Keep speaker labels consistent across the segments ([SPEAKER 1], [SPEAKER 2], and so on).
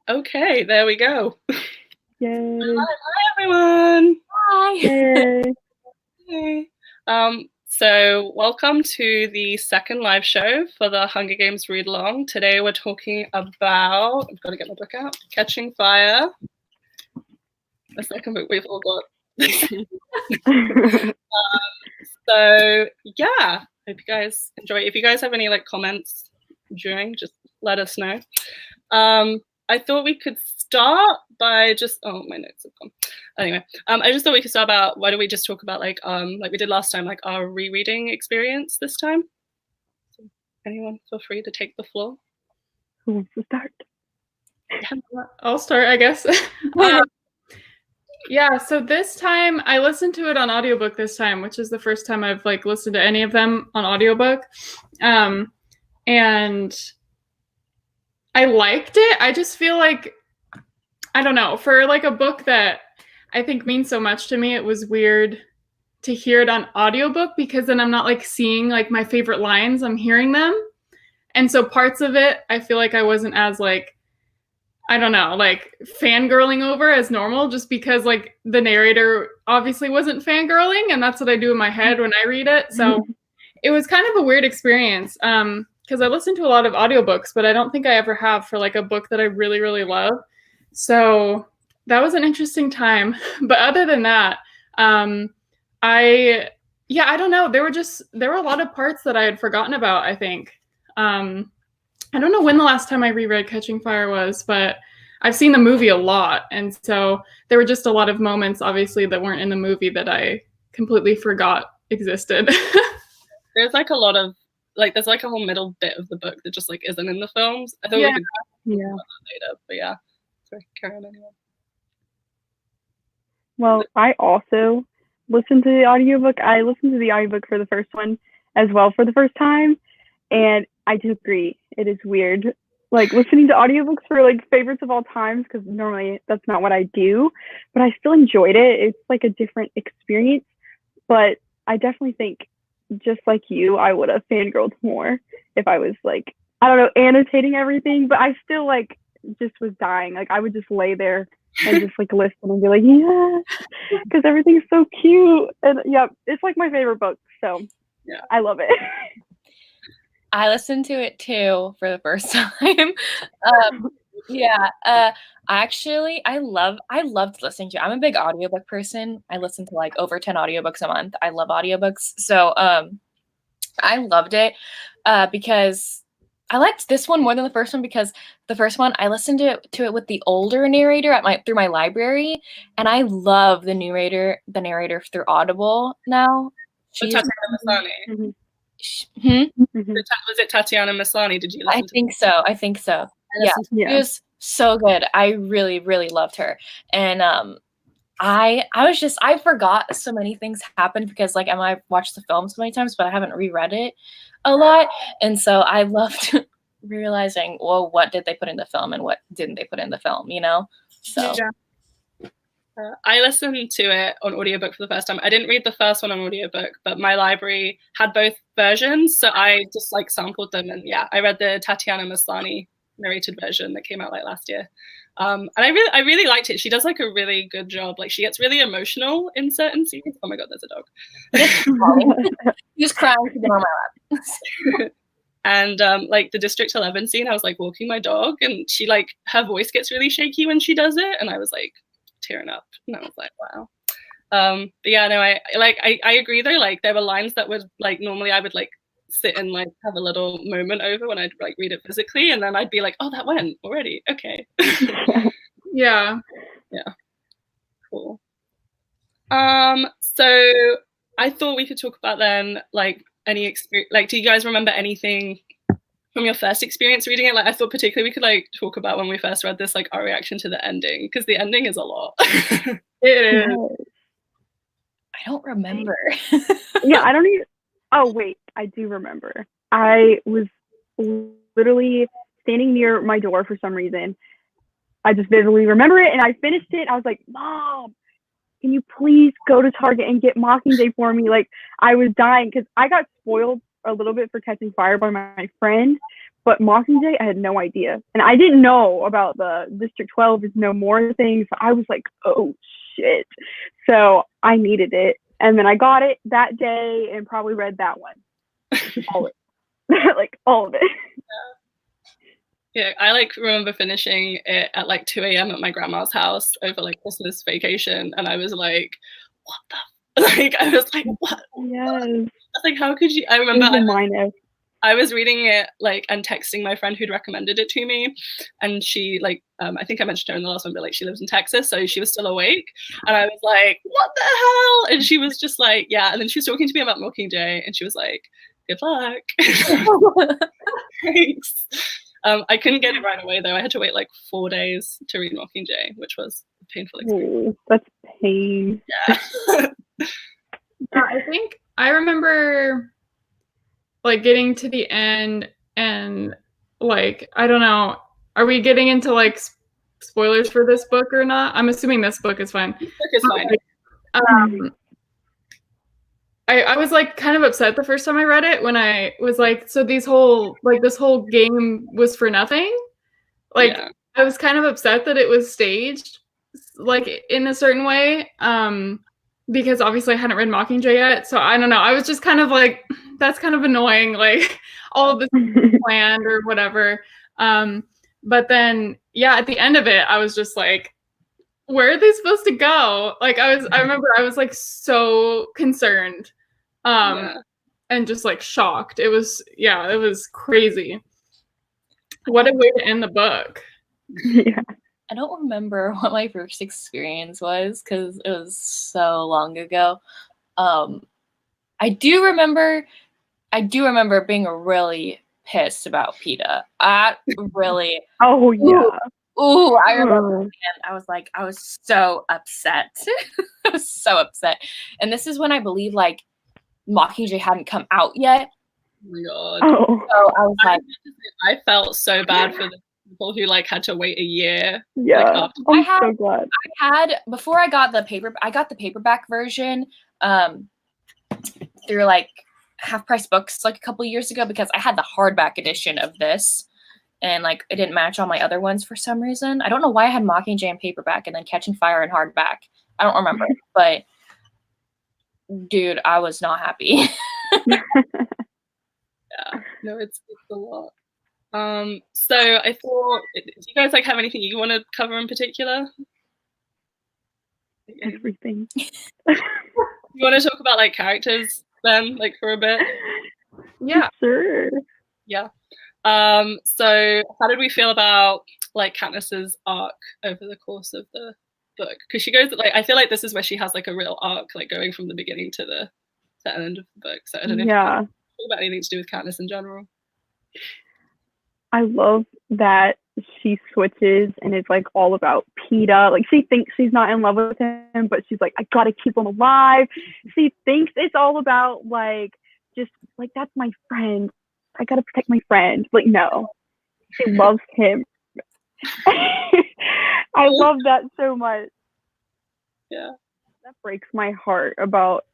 [SPEAKER 1] Okay, there we go.
[SPEAKER 2] Yay.
[SPEAKER 1] Hi everyone.
[SPEAKER 3] Hi.
[SPEAKER 2] Yay.
[SPEAKER 1] Hey. So welcome to the second live show for the Hunger Games Readalong. Today we're talking about, I've got to get my book out, Catching Fire. The second book we've all got. So yeah, hope you guys enjoy. If you guys have any comments during, just let us know. I thought we could start by just, oh, my notes have gone. Anyway, I just thought we could start about, why don't we just talk about like we did last time, like our rereading experience this time. So anyone feel free to take the floor.
[SPEAKER 2] Who wants to start?
[SPEAKER 4] I'll start, I guess. Yeah, so this time I listened to it on audiobook this time, which is the first time I've listened to any of them on audiobook. And I liked it. I just feel like, I don't know, for a book that I think means so much to me, it was weird to hear it on audiobook because then I'm not seeing my favorite lines, I'm hearing them. And so parts of it, I feel like I wasn't as I don't know, fangirling over as normal, just because the narrator obviously wasn't fangirling, and that's what I do in my head when I read it. So it was kind of a weird experience because I listen to a lot of audiobooks, but I don't think I ever have for a book that I really, really love. So that was an interesting time. But other than that, I don't know. There were a lot of parts that I had forgotten about, I think. I don't know when the last time I reread Catching Fire was, but I've seen the movie a lot. And so there were just a lot of moments, obviously, that weren't in the movie that I completely forgot existed.
[SPEAKER 1] There's a lot of, there's a whole middle bit of the book that just isn't in the films. I thought we could talk about that later, but yeah. Sorry, carry on anyway.
[SPEAKER 2] Well, I also listened to the audiobook. I listened to the audiobook for the first one as well for the first time. And I do agree. It is weird, listening to audiobooks for favorites of all times, because normally that's not what I do, but I still enjoyed it. It's a different experience, but I definitely think, just like you, I would have fangirled more if I was I don't know, annotating everything, but I still just was dying. I would just lay there and just listen and be yeah, because everything's so cute. And yeah, it's my favorite book, so yeah, I love it.
[SPEAKER 3] I listened to it too for the first time. I loved listening to it. I'm a big audiobook person. I listen to over 10 audiobooks a month. I love audiobooks. So I loved it because I liked this one more than the first one, because the first one I listened to it with the older narrator through my library, and I love the narrator through Audible now.
[SPEAKER 1] Tatiana Maslany.
[SPEAKER 3] Mm-hmm.
[SPEAKER 1] Was it Tatiana Maslany? Did you listen to
[SPEAKER 3] I think so. Yeah. It was so good. I really, really loved her. And I forgot so many things happened because I've watched the film so many times, but I haven't reread it a lot. And so I loved realizing, well, what did they put in the film and what didn't they put in the film, So
[SPEAKER 1] yeah. I listened to it on audiobook for the first time. I didn't read the first one on audiobook, but my library had both versions, so I just sampled them. And yeah, I read the Tatiana Maslany narrated version that came out last year. And I really liked it. She does a really good job. She gets really emotional in certain scenes. Oh my god, there's a dog.
[SPEAKER 3] He's crying to get on my lap.
[SPEAKER 1] And the District 11 scene, I was walking my dog, and she her voice gets really shaky when she does it, and I was tearing up, and I was wow. But yeah, no, I agree though. There were lines that would normally I would sit and have a little moment over when I'd read it physically, and then I'd be oh, that went already. Okay.
[SPEAKER 4] Yeah.
[SPEAKER 1] Cool. So I thought we could talk about then any experience. Do you guys remember anything from your first experience reading it? I thought particularly we could talk about when we first read this, our reaction to the ending, because the ending is a lot.
[SPEAKER 4] It is.
[SPEAKER 3] I don't remember.
[SPEAKER 2] Yeah, I don't even. Oh wait, I do remember. I was literally standing near my door for some reason. I just vividly remember it, and I finished it. I was like, Mom, can you please go to Target and get Mockingjay for me? I was dying because I got spoiled a little bit for Catching Fire by my friend, But Mockingjay, I had no idea. And I didn't know about the District 12 is no more thing. So I was like, oh, shit. So I needed it. And then I got it that day and probably read that one. All of it. Like, all of it.
[SPEAKER 1] Yeah, I like remember finishing it at like 2 a.m. at my grandma's house over like Christmas vacation. And I was like, what the? Like, I was like, what?
[SPEAKER 2] Yes.
[SPEAKER 1] I was like, how could you? I remember
[SPEAKER 2] I
[SPEAKER 1] I was reading it like and texting my friend who'd recommended it to me, and she like I think I mentioned her in the last one, but like she lives in Texas, so she was still awake, and I was like, "What the hell?" And she was just like, "Yeah." And then she was talking to me about Mockingjay, and she was like, "Good luck." Thanks. I couldn't get it right away though. I had to wait like 4 days to read Mockingjay, which was a painful experience.
[SPEAKER 2] Oh, that's pain.
[SPEAKER 1] Yeah.
[SPEAKER 4] Yeah, I think I remember like getting to the end and like, I don't know, are we getting into like spoilers for this book or not? I'm assuming this book is fine.
[SPEAKER 1] This book is fine.
[SPEAKER 4] I was like kind of upset the first time I read it when I was like, so this whole game was for nothing. Like, yeah. I was kind of upset that it was staged like in a certain way. Because obviously I hadn't read Mockingjay yet. So I don't know. I was just kind of like, that's kind of annoying. Like all of this planned or whatever. But then, yeah, at the end of it, I was just like, where are they supposed to go? Like I remember I was like so concerned and just like shocked. It was crazy. What a way to end the book.
[SPEAKER 2] Yeah.
[SPEAKER 3] I don't remember what my first experience was because it was so long ago. I do remember being really pissed about PETA. I really.
[SPEAKER 2] Oh yeah.
[SPEAKER 3] Ooh, I remember. And I was so upset. I was so upset. And this is when I believe like Mockingjay hadn't come out yet.
[SPEAKER 1] Oh my god.
[SPEAKER 2] Oh.
[SPEAKER 3] So I was like,
[SPEAKER 1] I felt so bad for the people who like had to wait a year.
[SPEAKER 2] Yeah,
[SPEAKER 1] like,
[SPEAKER 2] I'm so glad.
[SPEAKER 3] Before I got the paperback version through like Half Price Books like a couple years ago because I had the hardback edition of this and like it didn't match all my other ones for some reason. I don't know why I had Mockingjay in paperback and then Catching Fire in hardback. I don't remember, but dude, I was not happy.
[SPEAKER 1] Yeah, no, it's a lot. So I thought, do you guys like have anything you want to cover in particular?
[SPEAKER 2] Everything.
[SPEAKER 1] You want to talk about like characters then, like for a bit?
[SPEAKER 4] Yeah,
[SPEAKER 2] sure.
[SPEAKER 1] Yeah. So how did we feel about like Katniss's arc over the course of the book? Because she goes like, I feel like this is where she has like a real arc, like going from the beginning to the end of the book. So I don't know if you want to talk about anything to do with Katniss in general.
[SPEAKER 2] I love that she switches and it's like all about PETA. Like she thinks she's not in love with him, but she's like, I gotta keep him alive. She thinks it's all about like just like that's my friend. I gotta protect my friend. Like no, she loves him. I love that so much.
[SPEAKER 1] Yeah,
[SPEAKER 2] that breaks my heart about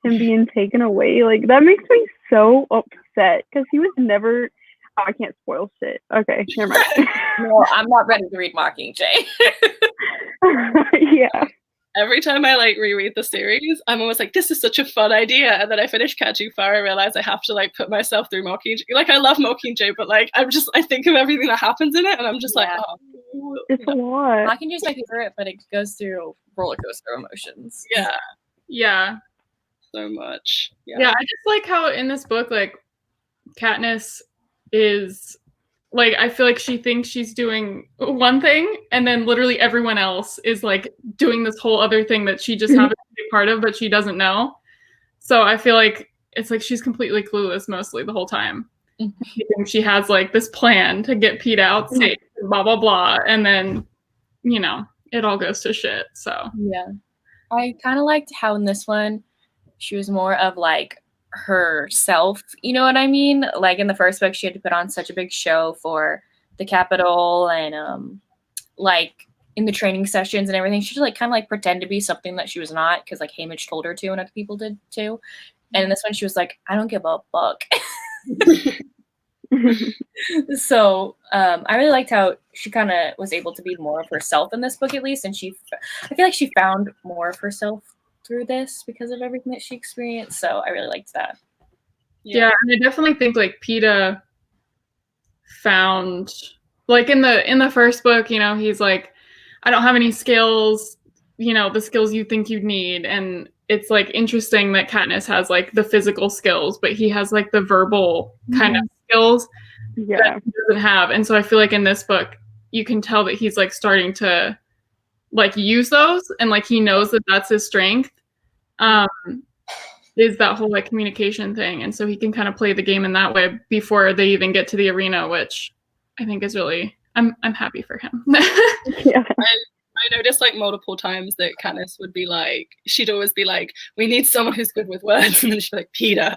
[SPEAKER 2] him being taken away. Like that makes me so upset because he was never. Oh, I can't spoil shit. Okay, never mind.
[SPEAKER 3] No, I'm not ready to read Mockingjay.
[SPEAKER 2] Yeah.
[SPEAKER 1] Every time I like reread the series, I'm always like, this is such a fun idea. And then I finish Catching Fire, I realize I have to like put myself through Mockingjay. Like I love Mockingjay, but like I think of everything that happens in it and I'm just like, oh.
[SPEAKER 2] It's a lot.
[SPEAKER 3] Mockingjay's my favorite, but it goes through roller coaster emotions.
[SPEAKER 1] Yeah.
[SPEAKER 4] Yeah.
[SPEAKER 1] So much.
[SPEAKER 4] Yeah, I just like how in this book, like Katniss is like, I feel like she thinks she's doing one thing and then literally everyone else is like doing this whole other thing that she just happens to be part of, but she doesn't know. So I feel like it's like she's completely clueless mostly the whole time. She thinks she has like this plan to get PETA out safe, blah, blah, blah. And then, you know, it all goes to shit. So
[SPEAKER 3] yeah. I kind of liked how in this one, she was more of like herself, you know what I mean? Like in the first book, she had to put on such a big show for the Capitol and like in the training sessions and everything, she just like kind of like pretend to be something that she was not because like Haymitch told her to and other people did too. And in this one, she was like, I don't give a fuck. So I really liked how she kind of was able to be more of herself in this book, at least, and I feel like she found more of herself through this because of everything that she experienced. So I really liked that.
[SPEAKER 4] Yeah, and I definitely think like Peeta found, like in the first book, you know, he's like, I don't have any skills, you know, the skills you think you'd need, and it's like interesting that Katniss has like the physical skills, but he has like the verbal kind of skills that he doesn't have. And so I feel like in this book, you can tell that he's like starting to like use those, and like he knows that that's his strength. Is that whole like communication thing, and so he can kind of play the game in that way before they even get to the arena, which I think is really I'm happy for him.
[SPEAKER 2] Yeah.
[SPEAKER 1] I noticed like multiple times that Katniss would be like, she'd always be like, we need someone who's good with words, and then she'd be like, Peeta.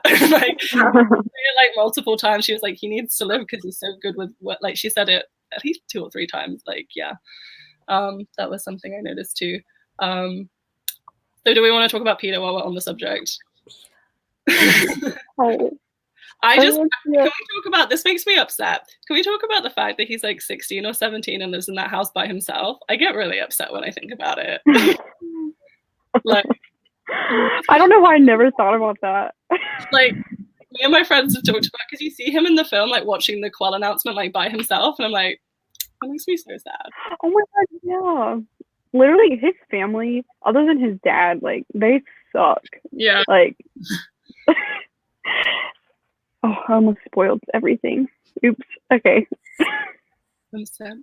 [SPEAKER 1] like multiple times she was like, he needs to live because he's so good with what, like she said it at least 2 or 3 times. Like, yeah. That was something I noticed too. So do we want to talk about Peeta while we're on the subject?
[SPEAKER 2] Oh.
[SPEAKER 1] Can we talk about, this makes me upset. Can we talk about the fact that he's like 16 or 17 and lives in that house by himself? I get really upset when I think about it. Like,
[SPEAKER 2] I don't know why I never thought about that.
[SPEAKER 1] Like, me and my friends have talked about, because you see him in the film, like watching the Quell announcement, like by himself, and I'm like, that makes me so sad.
[SPEAKER 2] Oh my god, yeah. Literally, his family, other than his dad, like, they suck.
[SPEAKER 4] Yeah.
[SPEAKER 2] Like, oh, I almost spoiled everything. Oops. Okay.
[SPEAKER 1] I'm sad.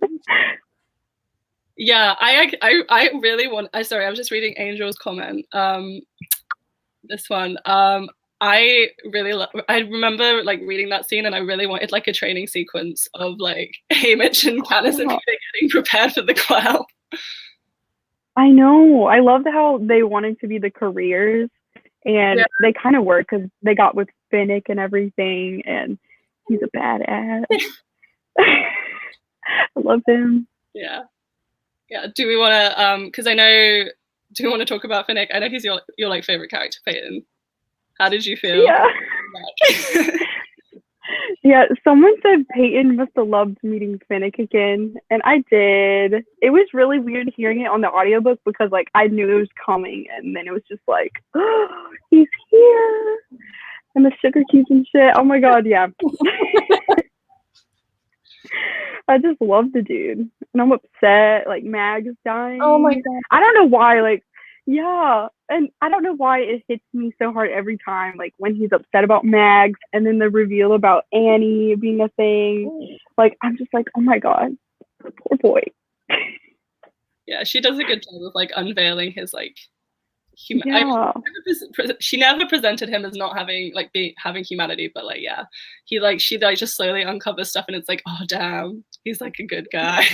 [SPEAKER 1] Yeah, I really want. Sorry, I was just reading Angel's comment. This one. I remember like reading that scene, and I really wanted like a training sequence of like Haymitch and Katniss and Peeta getting prepared for the Quell.
[SPEAKER 2] I know. I loved how they wanted to be the careers, and they kind of were, because they got with Finnick and everything, and he's a badass. I love him.
[SPEAKER 1] Yeah. Do we want to? Because I know. Do we want to talk about Finnick? I know he's your like favorite character, Peyton. How did you feel?
[SPEAKER 2] Yeah. Yeah, someone said Peyton must have loved meeting Finnick again, and I did. It was really weird hearing it on the audiobook, because like I knew it was coming, and then it was just like, oh, he's here, and the sugar cubes and shit. Oh my god, yeah. I just love the dude, and I'm upset. Like, Mag's dying.
[SPEAKER 3] Oh my god.
[SPEAKER 2] I don't know why. Like, yeah, and I don't know why it hits me so hard every time. Like when he's upset about Mags, and then the reveal about Annie being a thing. Like, I'm just like, oh my god, poor boy.
[SPEAKER 1] Yeah, she does a good job of like unveiling his like she never presented him as not having like having humanity, but like she like just slowly uncovers stuff, and it's like, oh damn, he's like a good guy.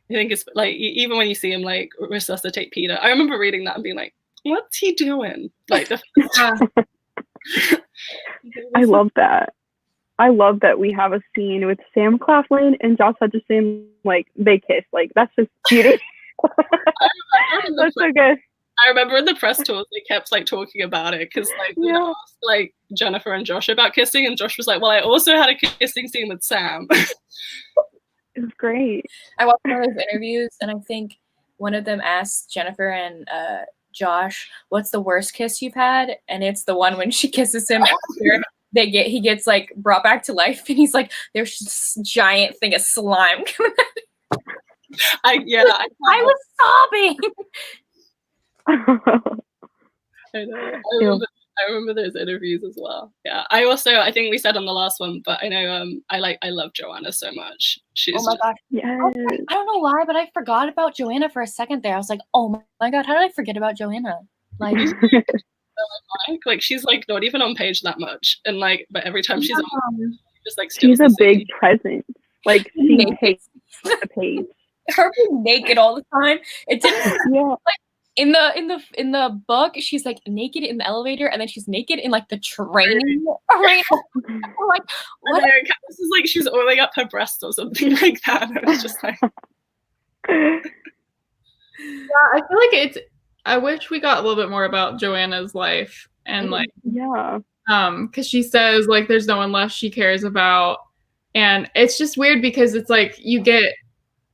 [SPEAKER 1] I think it's like even when you see him like resuscitate Peeta, I remember reading that and being like, what's he doing? Like
[SPEAKER 2] I love that. I love that we have a scene with Sam Claflin and Josh Hutcherson, like they kiss. Like that's just beauty. That's so good.
[SPEAKER 1] I remember in the press tours they kept like talking about it, because like we asked like Jennifer and Josh about kissing, and Josh was like, well, I also had a kissing scene with Sam.
[SPEAKER 2] It was great.
[SPEAKER 3] I watched one of those interviews, and I think one of them asked Jennifer and Josh, what's the worst kiss you've had? And it's the one when she kisses him after he gets like brought back to life, and he's like, there's this giant thing of slime coming out. I was sobbing.
[SPEAKER 1] I know. I remember those interviews as well. Yeah. I think we said on the last one, but I know I love Joanna so much. She's
[SPEAKER 3] oh my gosh.
[SPEAKER 2] Yes.
[SPEAKER 3] I don't know why, but I forgot about Joanna for a second there. I was like, oh my god, how did I forget about Joanna? Like
[SPEAKER 1] like she's like not even on page that much, and like but every time she's on, just like
[SPEAKER 2] she's a big presence. Like she takes the page.
[SPEAKER 3] Her being naked all the time. It didn't like in the book, she's like naked in the elevator, and then she's naked in like the train arena. Like, what?
[SPEAKER 1] This is like she's oiling up her breasts or something like that. And it's just like,
[SPEAKER 4] yeah, I feel like I wish we got a little bit more about Joanna's life, and like, because she says like there's no one left she cares about, and it's just weird because it's like you get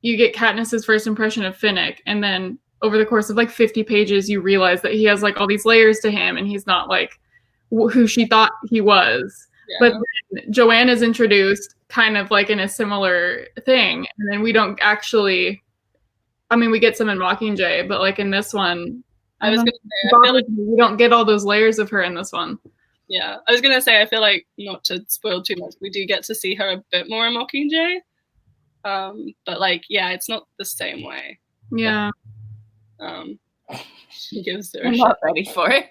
[SPEAKER 4] Katniss's first impression of Finnick, and then over the course of like 50 pages you realize that he has like all these layers to him and he's not like who she thought he was. But then Joanne is introduced kind of like in a similar thing, and then we don't actually, I mean, we get some in Mockingjay, but like in this one,
[SPEAKER 1] I was gonna say, I feel like
[SPEAKER 4] we don't get all those layers of her in this one.
[SPEAKER 1] Yeah, I was gonna say, I feel like, not to spoil too much, we do get to see her a bit more in Mockingjay, but like, yeah, it's not the same way.
[SPEAKER 4] Yeah.
[SPEAKER 1] She gives her.
[SPEAKER 3] I'm not ready for it.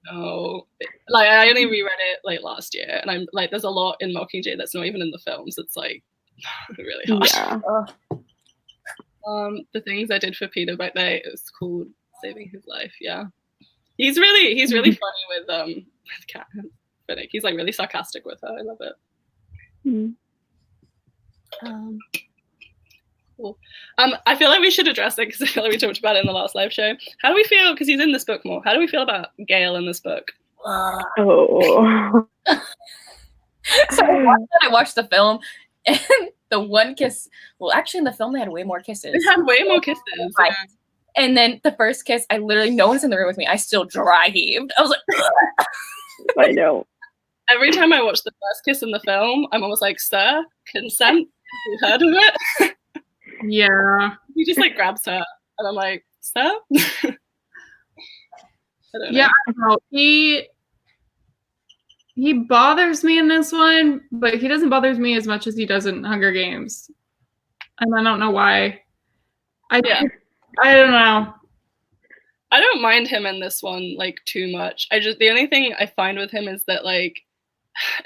[SPEAKER 1] No, like I only reread it like last year, and I'm like, there's a lot in Mockingjay that's not even in the films. It's like really hard.
[SPEAKER 2] Yeah.
[SPEAKER 1] The things I did for Peter back there, it was called Saving His Life. Yeah, he's really funny with Kat and Finnick. He's like really sarcastic with her. I love it. Cool. I feel like we should address it because I feel like we talked about it in the last live show. How do we feel, because he's in this book more, how do we feel about Gale in this book?
[SPEAKER 2] Oh.
[SPEAKER 3] So I watched the film, and the one kiss, well, actually in the film they had way more kisses.
[SPEAKER 1] They had way more kisses.
[SPEAKER 3] Right. And then the first kiss, I literally, no one's in the room with me, I still dry heaved. I was like,
[SPEAKER 2] I know.
[SPEAKER 1] Every time I watch the first kiss in the film, I'm almost like, sir, consent? Have you heard of it?
[SPEAKER 4] Yeah.
[SPEAKER 1] He just like grabs her, and I'm like, sir? I don't know.
[SPEAKER 4] Yeah, I don't know. He bothers me in this one, but he doesn't bother me as much as he does in Hunger Games. And I don't know why. I don't know.
[SPEAKER 1] I don't mind him in this one like too much. The only thing I find with him is that like,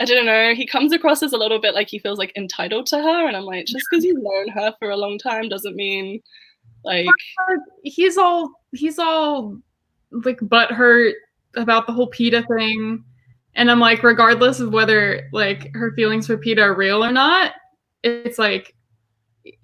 [SPEAKER 1] I don't know, he comes across as a little bit like he feels like entitled to her, and I'm like, just because you've known her for a long time doesn't mean like
[SPEAKER 4] he's all like butthurt about the whole PETA thing, and I'm like, regardless of whether like her feelings for PETA are real or not, it's like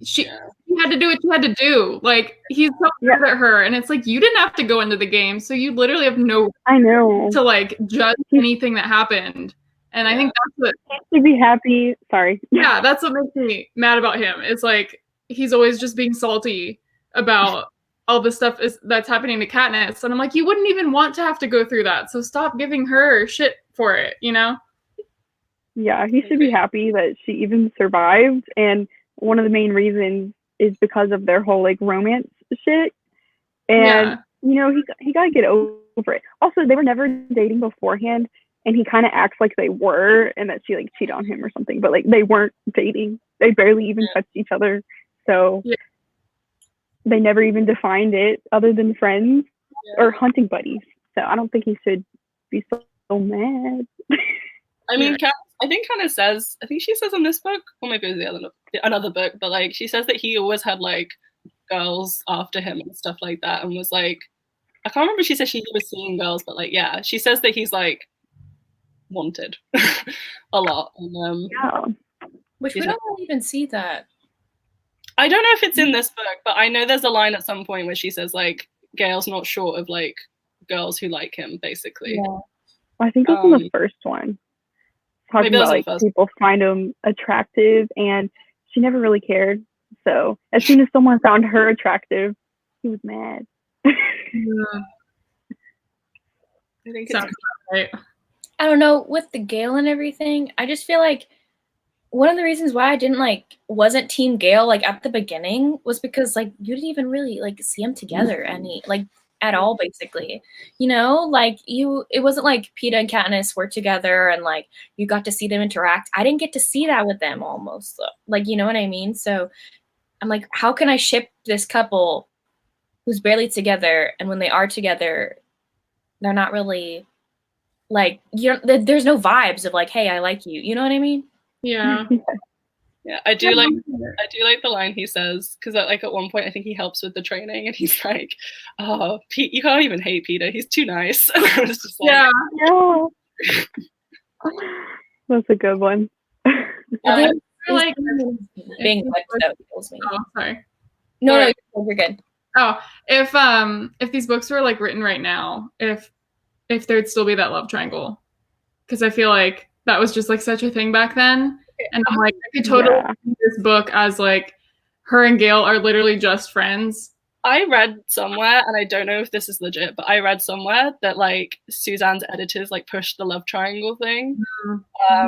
[SPEAKER 4] she had to do what she had to do. Like, he's so mad at her, and it's like, you didn't have to go into the game, so you literally have no to like judge anything that happened. And I think that's what
[SPEAKER 2] to be happy. Sorry.
[SPEAKER 4] Yeah, that's what makes me mad about him. It's like he's always just being salty about all the stuff that's happening to Katniss, and I'm like, you wouldn't even want to have to go through that, so stop giving her shit for it, you know?
[SPEAKER 2] Yeah, he should be happy that she even survived, and one of the main reasons is because of their whole like romance shit, and you know, he got to get over it. Also, they were never dating beforehand. And he kind of acts like they were, and that she like cheated on him or something. But like they weren't dating. They barely even touched each other. So they never even defined it other than friends or hunting buddies. So I don't think he should be so mad.
[SPEAKER 1] I mean, I think kind of says, I think she says in this book, or maybe it was another book, but like she says that he always had like girls after him and stuff like that, and was like, I can't remember if she said she was seeing girls, but like, yeah, she says that he's like wanted a lot. And,
[SPEAKER 3] which we don't really even see that.
[SPEAKER 1] I don't know if it's in this book, but I know there's a line at some point where she says like Gale's not short of like girls who like him, basically.
[SPEAKER 2] Yeah. I think it was in the first one. Talking about like people find him attractive, and she never really cared. So as soon as someone found her attractive, he was mad.
[SPEAKER 1] I think it's
[SPEAKER 4] right.
[SPEAKER 3] I don't know, with the Gale and everything, I just feel like one of the reasons why I wasn't Team Gale like at the beginning was because like you didn't even really like see them together at all, basically. You know, like it wasn't like PETA and Katniss were together and like you got to see them interact. I didn't get to see that with them almost, like, you know what I mean? So I'm like, how can I ship this couple who's barely together, and when they are together, they're not really like, there's no vibes of like, hey, I like you. You know what I mean?
[SPEAKER 4] Yeah.
[SPEAKER 1] Yeah, I do like the line he says, because like at one point I think he helps with the training, and he's like, "Oh, Pete, you can't even hate Peter. He's too nice." And I was just like,
[SPEAKER 2] yeah. That's a good one.
[SPEAKER 3] I think
[SPEAKER 4] like
[SPEAKER 3] being that kills me.
[SPEAKER 4] Oh, sorry.
[SPEAKER 3] No, you're good.
[SPEAKER 4] Oh, if these books were like written right now, if if there'd still be that love triangle, because I feel like that was just like such a thing back then. And I'm like, I could totally see this book as like her and Gale are literally just friends.
[SPEAKER 1] I read somewhere, and I don't know if this is legit, but I read somewhere that like Suzanne's editors like pushed the love triangle thing.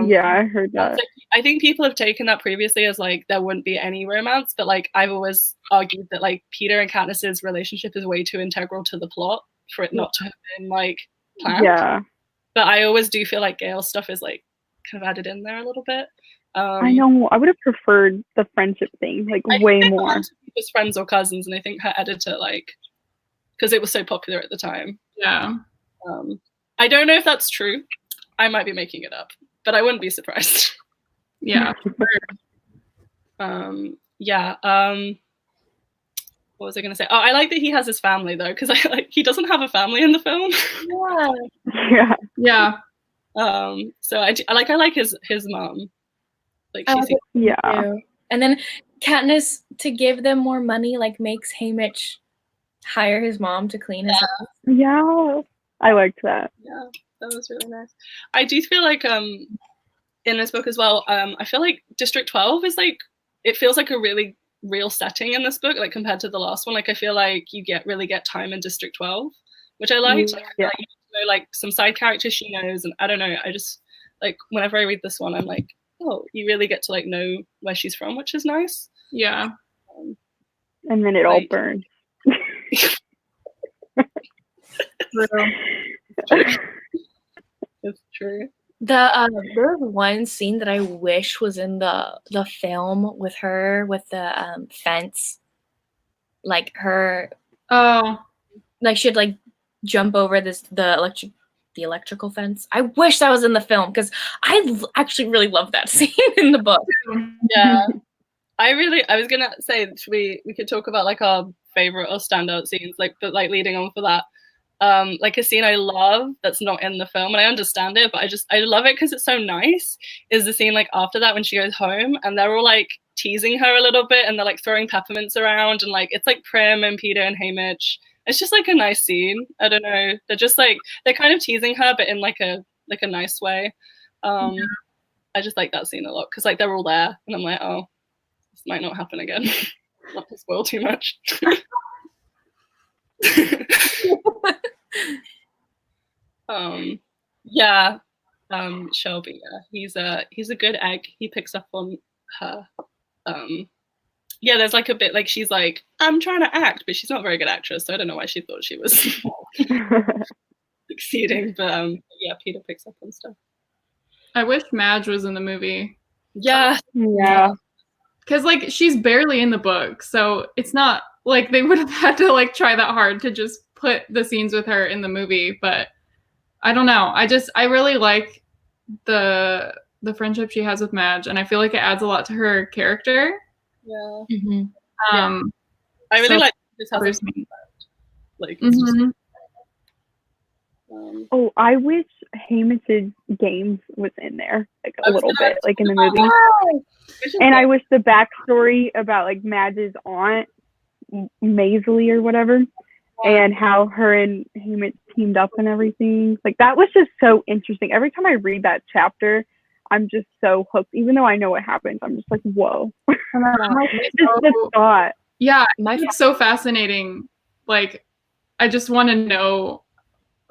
[SPEAKER 2] Yeah, I heard that.
[SPEAKER 1] Like, I think people have taken that previously as like there wouldn't be any romance, but like I've always argued that like Peter and Katniss's relationship is way too integral to the plot for it not to have been like planned.
[SPEAKER 2] Yeah.
[SPEAKER 1] But I always do feel like Gale's stuff is like kind of added in there a little bit.
[SPEAKER 2] I know. I would have preferred the friendship thing, like way more.
[SPEAKER 1] As friends or cousins, and I think her editor, like, because it was so popular at the time.
[SPEAKER 4] Yeah.
[SPEAKER 1] I don't know if that's true. I might be making it up, but I wouldn't be surprised.
[SPEAKER 4] Yeah.
[SPEAKER 1] Yeah. What was I going to say? Oh, I like that he has his family though, because I like he doesn't have a family in the film.
[SPEAKER 2] Yeah.
[SPEAKER 4] Yeah.
[SPEAKER 1] So I like his mom. Like
[SPEAKER 2] yeah.
[SPEAKER 3] And then Katniss, to give them more money, like makes Haymitch hire his mom to clean his house.
[SPEAKER 2] Yeah. I liked that.
[SPEAKER 1] Yeah, that was really nice. I do feel like in this book as well, I feel like District 12 is like, it feels like a really real setting in this book, like compared to the last one. Like I feel like you really get time in District 12, which I liked. Like,
[SPEAKER 2] yeah.
[SPEAKER 1] you know, like some side characters she knows, and I don't know, I just like whenever I read this one, I'm like, oh, you really get to like know where she's from, which is nice.
[SPEAKER 4] Yeah.
[SPEAKER 2] And then it all burns.
[SPEAKER 1] It's true.
[SPEAKER 3] There was one scene that I wish was in the film with her with the fence, like her.
[SPEAKER 4] Oh,
[SPEAKER 3] like she'd like jump over the electrical fence. I wish that was in the film because I actually really love that scene in the book.
[SPEAKER 1] Yeah, I was gonna say we could talk about like our favorite or standout scenes, like but like leading on for that. Like a scene I love that's not in the film, and I understand it, but I love it because it's so nice, is the scene like after that when she goes home and they're all like teasing her a little bit and they're like throwing peppermints around, and like it's like Prim and Peter and Haymitch. It's just like a nice scene. I don't know. They're just like they're kind of teasing her, but in like a nice way. I just like that scene a lot because like they're all there, and I'm like, oh, this might not happen again. Not to spoil too much. Shelby, he's a good egg. He picks up on her. There's like a bit like she's like, I'm trying to act, but she's not a very good actress, so I don't know why she thought she was succeeding. But Peter picks up on stuff.
[SPEAKER 4] I wish Madge was in the movie.
[SPEAKER 2] Yeah.
[SPEAKER 4] Because like she's barely in the book, so it's not like they would have had to like try that hard to just put the scenes with her in the movie. But I don't know. I really like the friendship she has with Madge, and I feel like it adds a lot to her character.
[SPEAKER 1] Yeah.
[SPEAKER 4] Mm-hmm.
[SPEAKER 1] I really like this has like it's just,
[SPEAKER 2] oh, I wish Haymitch's games was in there like a little bit, like in the movie. And I wish the backstory about like Madge's aunt, Maisley or whatever, and how her and Haymitch teamed up and everything. Like that was just so interesting. Every time I read that chapter, I'm just so hooked. Even though I know what happens, I'm just like, whoa. Just the thought.
[SPEAKER 4] Yeah, it's so fascinating. Like, I just want to know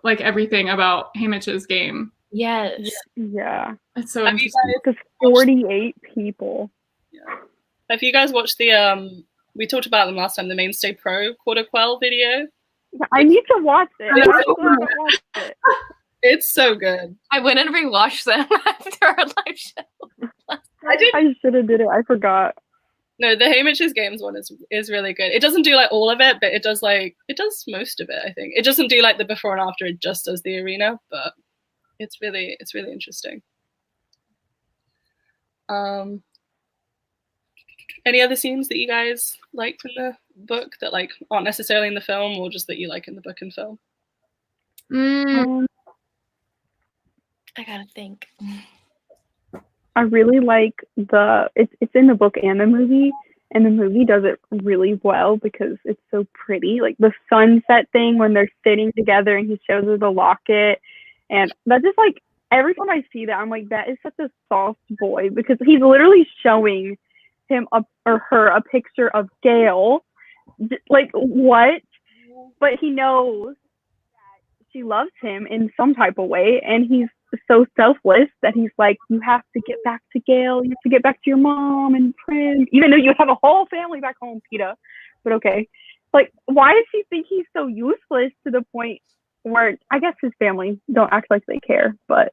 [SPEAKER 4] like everything about Haymitch's game.
[SPEAKER 3] Yes.
[SPEAKER 2] Yeah.
[SPEAKER 4] It's so interesting.
[SPEAKER 2] Because 48 people.
[SPEAKER 1] Yeah. Have you guys watched the we talked about them last time, the Mainstay Pro Quarter Quell video?
[SPEAKER 2] I need to watch it.
[SPEAKER 1] It's so good.
[SPEAKER 3] I went and rewatched them after our live show.
[SPEAKER 2] I should have did it. I forgot.
[SPEAKER 1] No, the Haymitch's Games one is really good. It doesn't do like all of it, but it does most of it, I think. It doesn't do like the before and after, it just does the arena, but it's really interesting. Any other scenes that you guys liked in the book that like aren't necessarily in the film, or just that you like in the book and film?
[SPEAKER 3] I gotta think.
[SPEAKER 2] I really like it's in the book and the movie, And the movie does it really well because it's so pretty. Like the sunset thing when they're sitting together and he shows her the locket. And that's just like, every time I see that, I'm like, that is such a soft boy because he's literally showing him or her a picture of Gail. Like, what? But he knows that she loves him in some type of way. And he's so selfless that he's like, you have to get back to Gail. You have to get back to your mom and Prim. Even though you have a whole family back home, Peeta. But okay. Like, why does he think he's so useless to the point where, I guess his family don't act like they care, but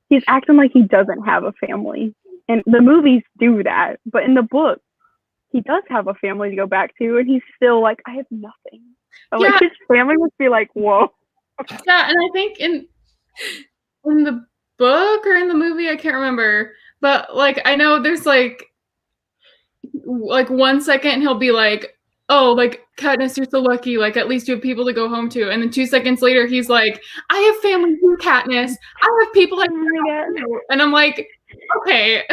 [SPEAKER 2] he's acting like he doesn't have a family. And the movies do that. But in the book, he does have a family to go back to, and he's still like, I have nothing. So, like, his family must be like, whoa.
[SPEAKER 4] Yeah, and I think in the book or in the movie, I can't remember, but like I know there's like 1 second he'll be like, oh, like Katniss, you're so lucky, like at least you have people to go home to, and then 2 seconds later he's like, I have family too, Katniss, I have people I can go home to. And I'm like, okay,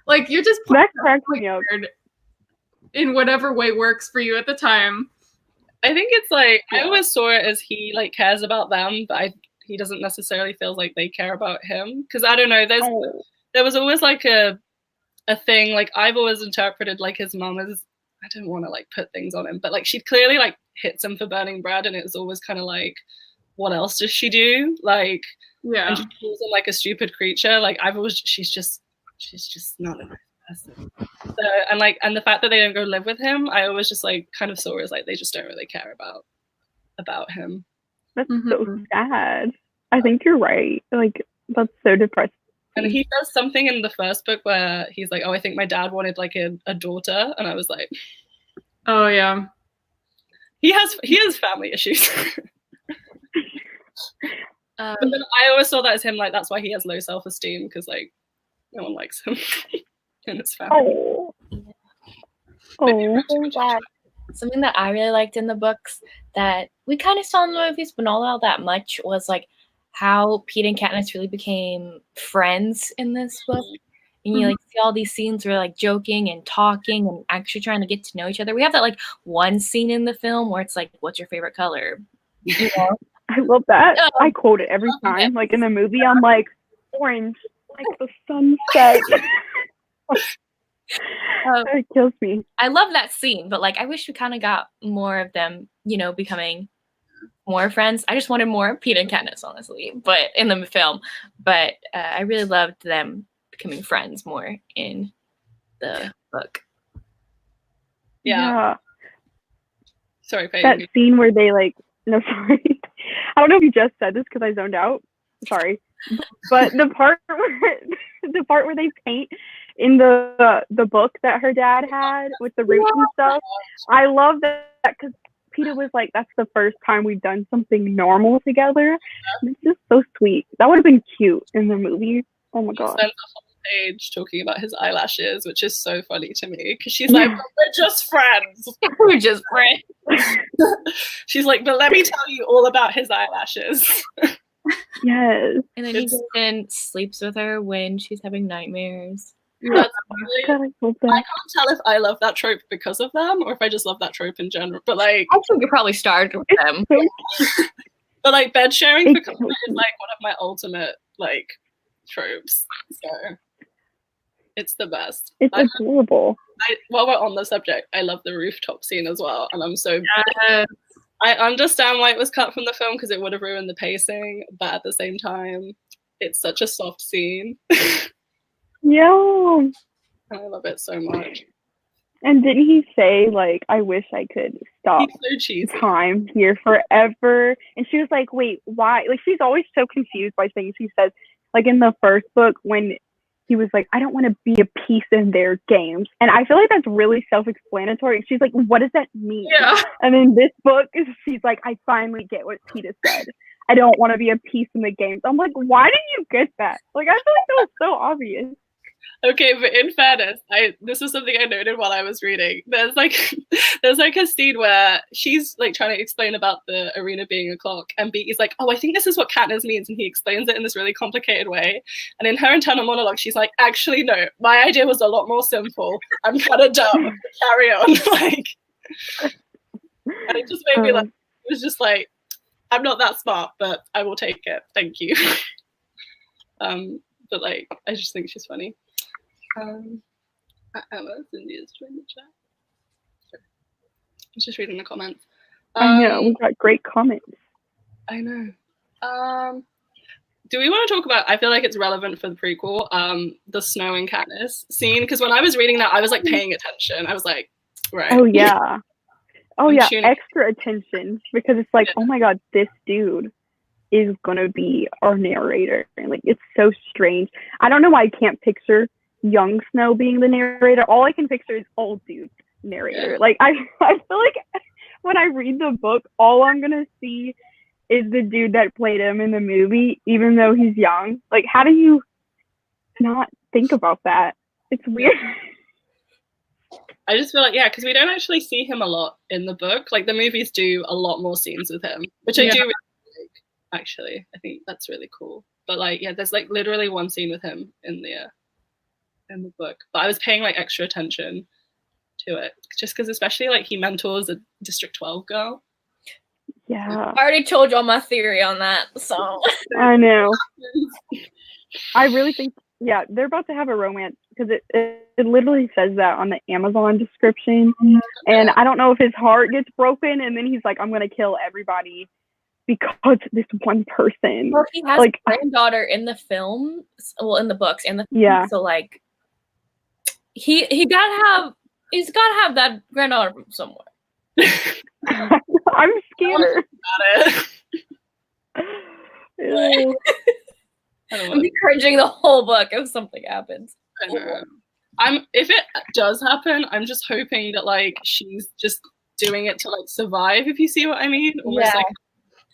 [SPEAKER 4] like you're just
[SPEAKER 2] that cracks me up
[SPEAKER 4] in whatever way works for you at the time.
[SPEAKER 1] I think it's like, I always saw it as he like cares about them, but he doesn't necessarily feel like they care about him. Because I don't know, there was always like a thing, like I've always interpreted like his mom as, I don't want to like put things on him, but like she clearly like hits him for burning bread, and it was always kind of like, what else does she do? Like, and she calls him like a stupid creature. Like she's just not a nice person. So, and the fact that they don't go live with him, I always just like kind of saw it as like they just don't really care about him.
[SPEAKER 2] That's so sad. I think you're right. Like, that's so depressing.
[SPEAKER 1] And he does something in the first book where he's like, oh, I think my dad wanted like a daughter. And I was like,
[SPEAKER 4] oh yeah.
[SPEAKER 1] He has family issues. But then I always saw that as him, like, that's why he has low self-esteem, because like no one likes him in his family.
[SPEAKER 3] Something that I really liked in the books that we kind of saw in the movies, but not all that much, was like how Pete and Katniss really became friends in this book. And you like see all these scenes where like joking and talking and actually trying to get to know each other. We have that like one scene in the film where it's like, what's your favorite color? You know?
[SPEAKER 2] I love that. I quote it every time. Like in the movie, I'm like, orange, like the sunset. It kills me.
[SPEAKER 3] I love that scene, but like I wish we kind of got more of them, you know, becoming more friends. I just wanted more Pete and Katniss, honestly, but in the film. But I really loved them becoming friends more in the book.
[SPEAKER 1] Yeah. Sorry, Peyton.
[SPEAKER 2] That scene where they like, no, sorry. I don't know if you just said this because I zoned out. Sorry. But the part where they paint in the book that her dad had with the roots and stuff, I love that because Peeta was like, that's the first time we've done something normal together. It's just so sweet. That would have been cute in the movie. Oh my god.
[SPEAKER 1] Spent the whole page talking about his eyelashes, which is so funny to me because she's like, we're just friends.
[SPEAKER 3] We're just friends.
[SPEAKER 1] She's like, but let me tell you all about his eyelashes.
[SPEAKER 2] Yes.
[SPEAKER 3] And then he goes and sleeps with her when she's having nightmares.
[SPEAKER 1] That's really, I can't tell if I love that trope because of them or if I just love that trope in general. But like,
[SPEAKER 3] I think it probably started with them.
[SPEAKER 1] But like bed sharing for comfort is like one of my ultimate like tropes. So it's the best.
[SPEAKER 2] It's adorable.
[SPEAKER 1] While we're on the subject, I love the rooftop scene as well, and I'm so. I understand why it was cut from the film because it would have ruined the pacing, but at the same time, it's such a soft scene.
[SPEAKER 2] Yeah.
[SPEAKER 1] I love it so much.
[SPEAKER 2] And didn't he say, like, I wish I could stop time here forever? And she was like, wait, why? Like, she's always so confused by things he says. Like, in the first book, when he was like, I don't want to be a piece in their games. And I feel like that's really self-explanatory. And she's like, what does that mean?
[SPEAKER 4] Yeah.
[SPEAKER 2] And in this book, she's like, I finally get what Peeta said. I don't want to be a piece in the games. I'm like, why didn't you get that? Like, I feel like that was so obvious.
[SPEAKER 1] Okay, but in fairness, this was something I noted while I was reading. There's like a scene where she's like trying to explain about the arena being a clock, and Beaky's like, "Oh, I think this is what Katniss means," and he explains it in this really complicated way. And in her internal monologue, she's like, "Actually, no, my idea was a lot more simple. I'm kind of dumb. Carry on." Like, and it just made me like, it was just like, I'm not that smart, but I will take it. Thank you. But like, I just think she's funny. Emma, Cindy's joined the chat. I was just reading the comments.
[SPEAKER 2] I know, we got great comments.
[SPEAKER 1] I know. Do we want to talk about, I feel like it's relevant for the prequel, the Snow and Katniss scene? Because when I was reading that, I was like paying attention. I was like, right.
[SPEAKER 2] Oh yeah. Oh
[SPEAKER 1] I'm
[SPEAKER 2] yeah,
[SPEAKER 1] tuning-
[SPEAKER 2] extra attention, because it's like, oh my god, this dude is gonna be our narrator. And like, it's so strange. I don't know why I can't picture young Snow being the narrator. All I can picture is old dude narrator.
[SPEAKER 1] Yeah.
[SPEAKER 2] Like I feel like when I read the book, all I'm gonna see is the dude that played him in the movie, even though he's young. Like, how do you not think about that? It's weird.
[SPEAKER 1] I just feel like, yeah, because we don't actually see him a lot in the book. Like, the movies do a lot more scenes with him, which I do really like, actually. I think that's really cool. But, like, yeah, there's, like, literally one scene with him in the book. But I was paying, like, extra attention to it, just because especially, like, he mentors a District 12 girl.
[SPEAKER 2] Yeah.
[SPEAKER 3] I already told y'all my theory on that, so.
[SPEAKER 2] I know. I really think, yeah, they're about to have a romance, because it literally says that on the Amazon description. And I don't know if his heart gets broken and then he's like, I'm going to kill everybody because this one person.
[SPEAKER 3] Well, he has
[SPEAKER 2] like,
[SPEAKER 3] a granddaughter in the film, well, in the books, and the
[SPEAKER 2] yeah.
[SPEAKER 3] so like he's gotta have that granddaughter from somewhere.
[SPEAKER 2] I'm scared.
[SPEAKER 3] I'm encouraging the whole book if something happens.
[SPEAKER 1] I know. If it does happen, I'm just hoping that like she's just doing it to like survive, if you see what I mean. Almost like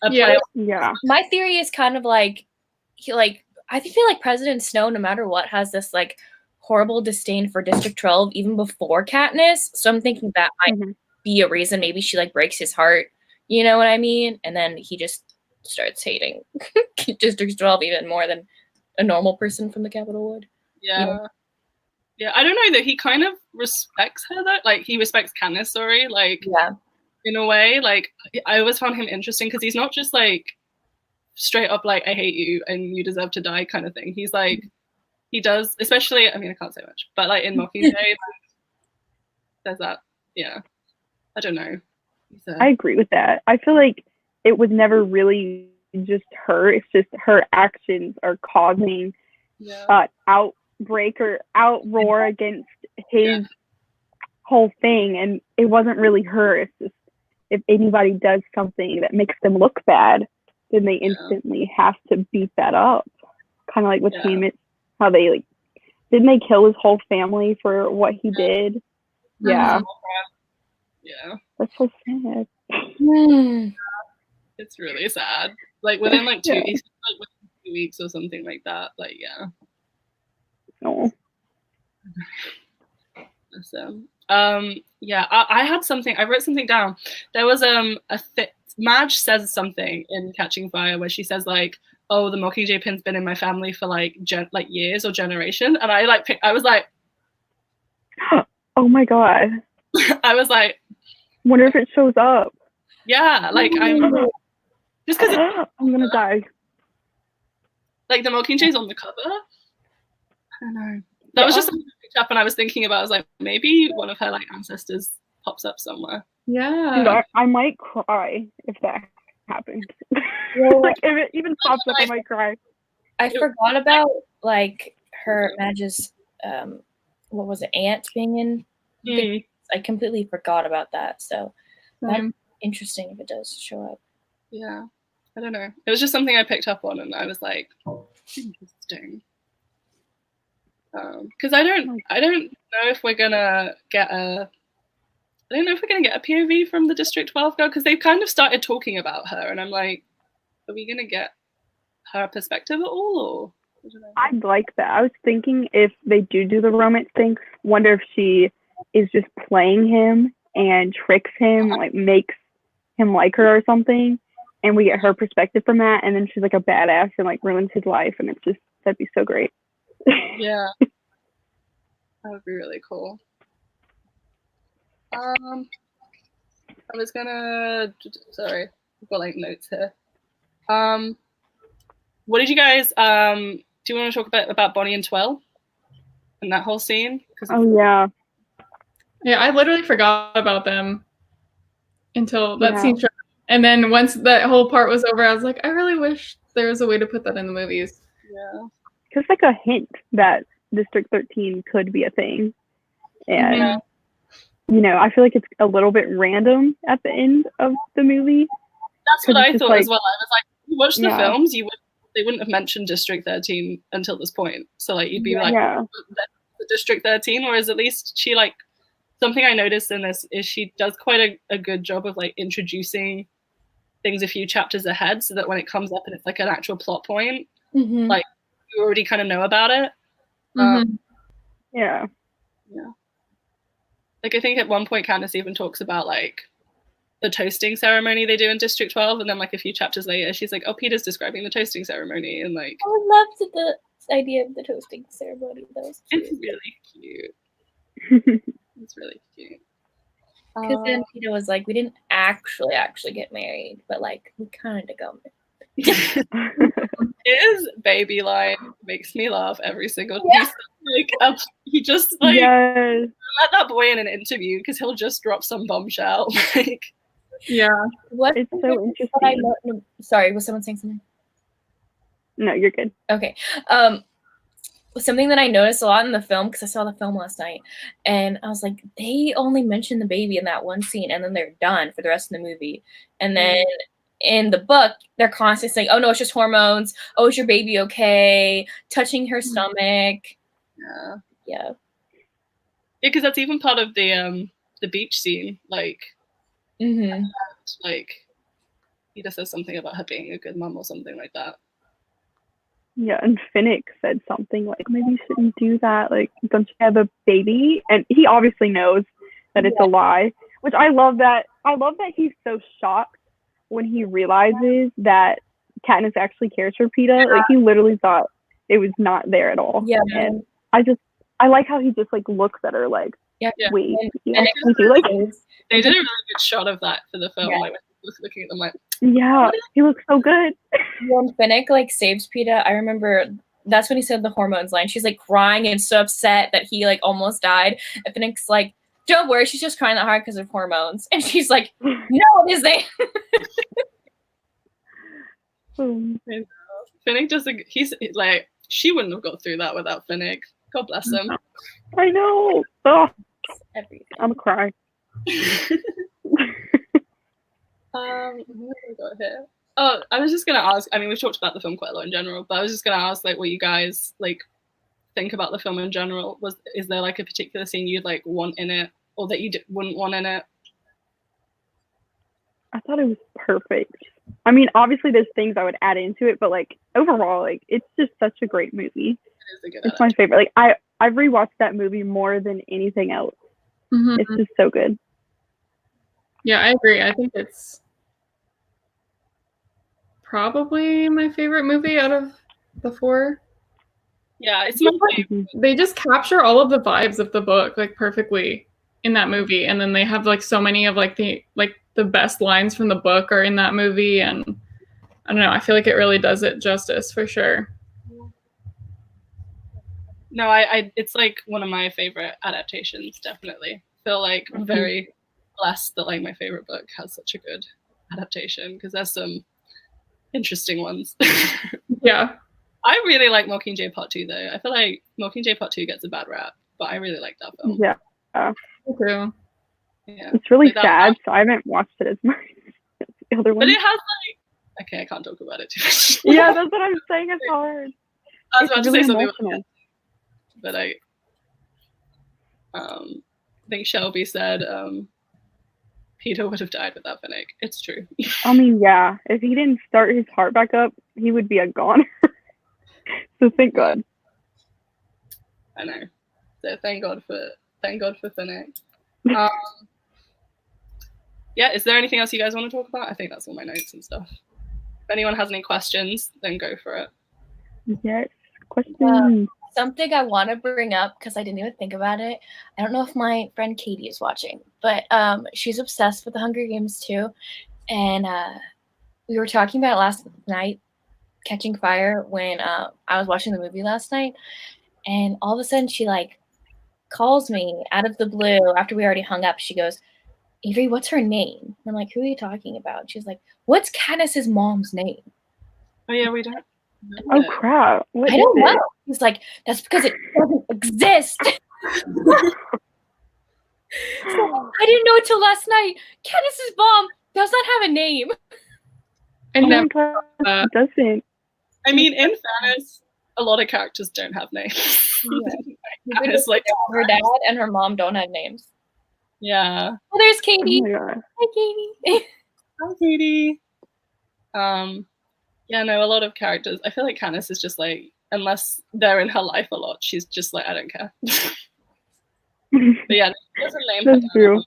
[SPEAKER 1] a play.
[SPEAKER 2] Yeah.
[SPEAKER 3] My theory is kind of like I feel like President Snow, no matter what, has this like horrible disdain for District 12 even before Katniss. So I'm thinking that might be a reason. Maybe she like breaks his heart, you know what I mean? And then he just starts hating District 12 even more than a normal person from the Capitol would.
[SPEAKER 1] Yeah.
[SPEAKER 3] You know?
[SPEAKER 1] Yeah, I don't know though. He kind of respects her though. Like he respects Katniss, like in a way. Like I always found him interesting because he's not just like straight up like I hate you and you deserve to die kind of thing. He's like he does, especially. I mean, I can't say much, but like in Mockingjay, like, there's that. Yeah, I don't know.
[SPEAKER 2] I agree with that. I feel like it was never really just her. It's just her actions are causing outbreak or outroar against his whole thing, and it wasn't really her. It's just if anybody does something that makes them look bad, then they instantly have to beat that up. Kind of like with Hamish, how they like didn't they kill his whole family for what he did? Yeah.
[SPEAKER 1] Yeah.
[SPEAKER 2] That's so sad.
[SPEAKER 1] It's really sad. Like within like 2 weeks, like within 2 weeks or something like that. Like
[SPEAKER 2] No.
[SPEAKER 1] So, I had something. I wrote something down. There was Madge says something in Catching Fire where she says like, "Oh, the Mockingjay pin's been in my family for like years or generations," and I was like,
[SPEAKER 2] "Oh my god!"
[SPEAKER 1] I was like,
[SPEAKER 2] "Wonder if it shows up."
[SPEAKER 1] Yeah, like I'm just because
[SPEAKER 2] I'm gonna die.
[SPEAKER 1] Like the Mockingjay's on the cover. I don't know. That was just something I picked up, and I was thinking about. I was like, maybe one of her like ancestors pops up somewhere.
[SPEAKER 4] Yeah,
[SPEAKER 2] dude, I might cry if that happens. Like if it even pops up, I might cry.
[SPEAKER 3] I forgot about like her Madge's what was it, aunt being in. I completely forgot about that. So that's interesting if it does show up.
[SPEAKER 1] Yeah, I don't know. It was just something I picked up on, and I was like, interesting. Because I don't know if we're gonna get a POV from the District 12 girl, because they've kind of started talking about her, and I'm like, are we gonna get her perspective at all, or
[SPEAKER 2] I'd like that. I was thinking if they do the romance thing, wonder if she is just playing him and tricks him, like makes him like her or something, and we get her perspective from that, and then she's like a badass and like ruins his life, and it's just, that'd be so great.
[SPEAKER 1] Yeah. That would be really cool. I was gonna, sorry, I've got like notes here. What did you guys, do you want to talk about Bonnie and Twell and that whole scene?
[SPEAKER 2] Oh yeah.
[SPEAKER 4] Yeah, I literally forgot about them until that
[SPEAKER 2] Yeah.
[SPEAKER 4] scene started. And then once that whole part was over, I was like, I really wish there was a way to put that in the movies.
[SPEAKER 1] Yeah.
[SPEAKER 2] Just like a hint that District 13 could be a thing. And, you know, I feel like it's a little bit random at the end of the movie.
[SPEAKER 1] That's what I thought
[SPEAKER 2] like,
[SPEAKER 1] as well. I was like, if you watch the films, they wouldn't have mentioned District 13 until this point. So like you'd be like, the District 13, whereas at least she like, something I noticed in this is she does quite a good job of like introducing things a few chapters ahead, so that when it comes up and it's like an actual plot point, like you already kind of know about it.
[SPEAKER 2] Yeah.
[SPEAKER 1] Like I think at one point Candace even talks about like the toasting ceremony they do in District 12, and then like a few chapters later she's like, oh, Peter's describing the toasting ceremony, and like
[SPEAKER 3] I loved the idea of the toasting ceremony. That was cute.
[SPEAKER 1] It's really cute. It's really cute.
[SPEAKER 3] Because then Peter was like, we didn't actually get married, but like we kind of got married.
[SPEAKER 1] His baby line makes me laugh every single time. Like he just like let that boy in an interview because he'll just drop some bombshell. Like
[SPEAKER 2] it's so interesting.
[SPEAKER 3] Sorry, was someone saying something?
[SPEAKER 2] No, you're good.
[SPEAKER 3] Okay. Something that I noticed a lot in the film, because I saw the film last night, and I was like, they only mention the baby in that one scene, and then they're done for the rest of the movie. And then in the book, they're constantly saying, oh no, it's just hormones. Oh, is your baby okay? Touching her stomach. Yeah.
[SPEAKER 1] Because that's even part of the beach scene. Like, like Peter says something about her being a good mom or something like that.
[SPEAKER 2] Yeah, and Finnick said something like, maybe you shouldn't do that. Like, don't you have a baby? And he obviously knows that it's a lie, which I love that. I love that he's so shocked when he realizes that Katniss actually cares for Peter. Like, he literally thought it was not there at all.
[SPEAKER 3] Yeah.
[SPEAKER 2] And I like how he just, like, looks at her like, wait, you actually do like this?
[SPEAKER 1] They did a really good shot of that for the film. Like, looking at them like,
[SPEAKER 2] he looks so good.
[SPEAKER 3] When Finnick like saves Peeta, I remember that's when he said the hormones line. She's like crying and so upset that he like almost died. And Finnick's like, don't worry, she's just crying that hard because of hormones. And she's like, no, it isn't.
[SPEAKER 1] Finnick just like, he's like, she wouldn't have got through that without Finnick. God bless him.
[SPEAKER 2] I know. Oh, I'm crying.
[SPEAKER 1] What have we got here? Oh, I was just gonna ask. I mean, we've talked about the film quite a lot in general, but I was just gonna ask, like, what you guys like think about the film in general. Is there like a particular scene you'd like want in it, or that you wouldn't want in it?
[SPEAKER 2] I thought it was perfect. I mean, obviously, there's things I would add into it, but like overall, like it's just such a great movie. It's my favorite. Like I've rewatched that movie more than anything else. It's just so good.
[SPEAKER 4] Yeah, I agree. I think it's probably my favorite movie out of the four.
[SPEAKER 1] Yeah, it's my favorite.
[SPEAKER 4] They just capture all of the vibes of the book like perfectly in that movie, and then they have like so many of like the best lines from the book are in that movie, and I don't know, I feel like it really does it justice for sure.
[SPEAKER 1] No, I it's like one of my favorite adaptations, definitely. I feel like I'm very blessed that like my favorite book has such a good adaptation, because there's some interesting ones.
[SPEAKER 2] Yeah.
[SPEAKER 1] I really like Mockingjay Part 2 though. I feel like Mockingjay Part 2 gets a bad rap, but I really like that film.
[SPEAKER 2] Yeah.
[SPEAKER 4] True.
[SPEAKER 1] Yeah.
[SPEAKER 2] It's really sad, so I haven't watched it as much as the other one.
[SPEAKER 1] But it has like, okay, I can't talk about it too much.
[SPEAKER 2] Yeah, that's what I'm saying. It's hard.
[SPEAKER 1] I was about to say something
[SPEAKER 2] emotional.
[SPEAKER 1] But I think Shelby said Peter would have died without Finnick. It's true.
[SPEAKER 2] I mean, yeah. If he didn't start his heart back up, he would be a goner. So thank God.
[SPEAKER 1] I know. So thank God for Finnick. Yeah, is there anything else you guys want to talk about? I think that's all my notes and stuff. If anyone has any questions, then go for it.
[SPEAKER 2] Yes. Questions.
[SPEAKER 3] Something I want to bring up, because I didn't even think about it. I don't know if my friend Katie is watching, but she's obsessed with the Hunger Games too. And we were talking about it last night, Catching Fire, when I was watching the movie last night. And all of a sudden she like calls me out of the blue after we already hung up. She goes, Avery, what's her name? I'm like, who are you talking about? She's like, what's Katniss's mom's name?
[SPEAKER 1] Oh yeah, we don't.
[SPEAKER 2] Oh crap! What
[SPEAKER 3] I don't know.
[SPEAKER 2] it?
[SPEAKER 3] He's like, that's because it doesn't exist. So, I didn't know until last night. Katniss's mom does not have a name.
[SPEAKER 4] I
[SPEAKER 2] Oh my
[SPEAKER 4] never
[SPEAKER 2] God,
[SPEAKER 4] uh,
[SPEAKER 2] it doesn't.
[SPEAKER 1] I mean, in fairness, a lot of characters don't have names.
[SPEAKER 3] Yeah.
[SPEAKER 1] It's like
[SPEAKER 3] her dad and her mom don't have names.
[SPEAKER 1] yeah.
[SPEAKER 3] Oh, there's
[SPEAKER 2] Oh
[SPEAKER 3] Katie.
[SPEAKER 2] my God.
[SPEAKER 3] Hi, Katie.
[SPEAKER 1] Hi, Katie. Yeah, no, a lot of characters. I feel like Katniss is just like, unless they're in her life a lot, she's just like, I don't care. But yeah, she doesn't name her
[SPEAKER 2] That's
[SPEAKER 1] dad.
[SPEAKER 2] true.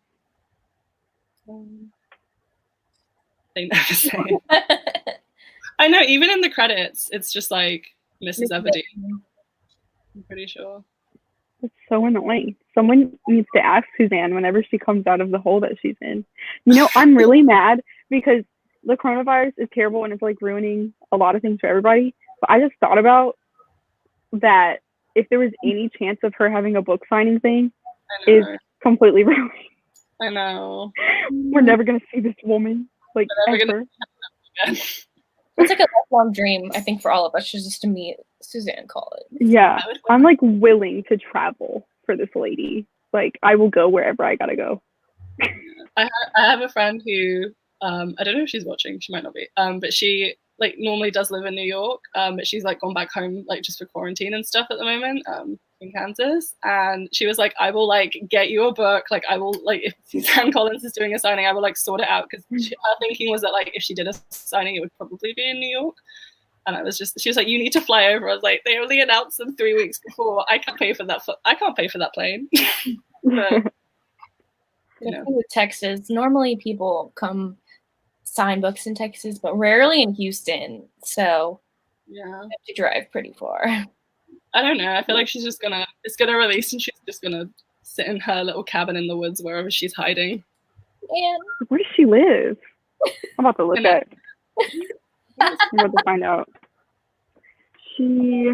[SPEAKER 1] They never say it. I know, even in the credits, it's just like Mrs. Everdeen. I'm pretty sure.
[SPEAKER 2] It's so annoying. Someone needs to ask Suzanne whenever she comes out of the hole that she's in. You know, I'm really mad because the coronavirus is terrible and it's like ruining a lot of things for everybody. But I just thought about that if there was any chance of her having a book signing thing, is completely ruined.
[SPEAKER 1] I know.
[SPEAKER 2] We're never gonna see this woman like ever.
[SPEAKER 3] It's like a lifelong dream, I think, for all of us, just to meet Suzanne Collins.
[SPEAKER 2] Yeah, I'm like willing to travel for this lady. Like, I will go wherever I gotta go.
[SPEAKER 1] I have a friend who, I don't know if she's watching, she might not be, but she like normally does live in New York, but she's like gone back home like just for quarantine and stuff at the moment, in Kansas. And she was like, I will like get you a book, like I will like, if Suzanne Collins is doing a signing, I will like sort it out, because her thinking was that like if she did a signing, it would probably be in New York. And I was just, she was like, you need to fly over. I was like, they only announced them 3 weeks before. I can't pay for that. I can't pay for that plane. But, you know.
[SPEAKER 3] With Texas, normally people come sign books in Texas, but rarely in Houston. So
[SPEAKER 1] yeah,
[SPEAKER 3] you have to drive pretty far.
[SPEAKER 1] I don't know. I feel like she's just gonna, it's gonna release and she's just gonna sit in her little cabin in the woods wherever she's hiding.
[SPEAKER 3] And
[SPEAKER 2] where does she live? I'm about to look at. I'm about to find out. She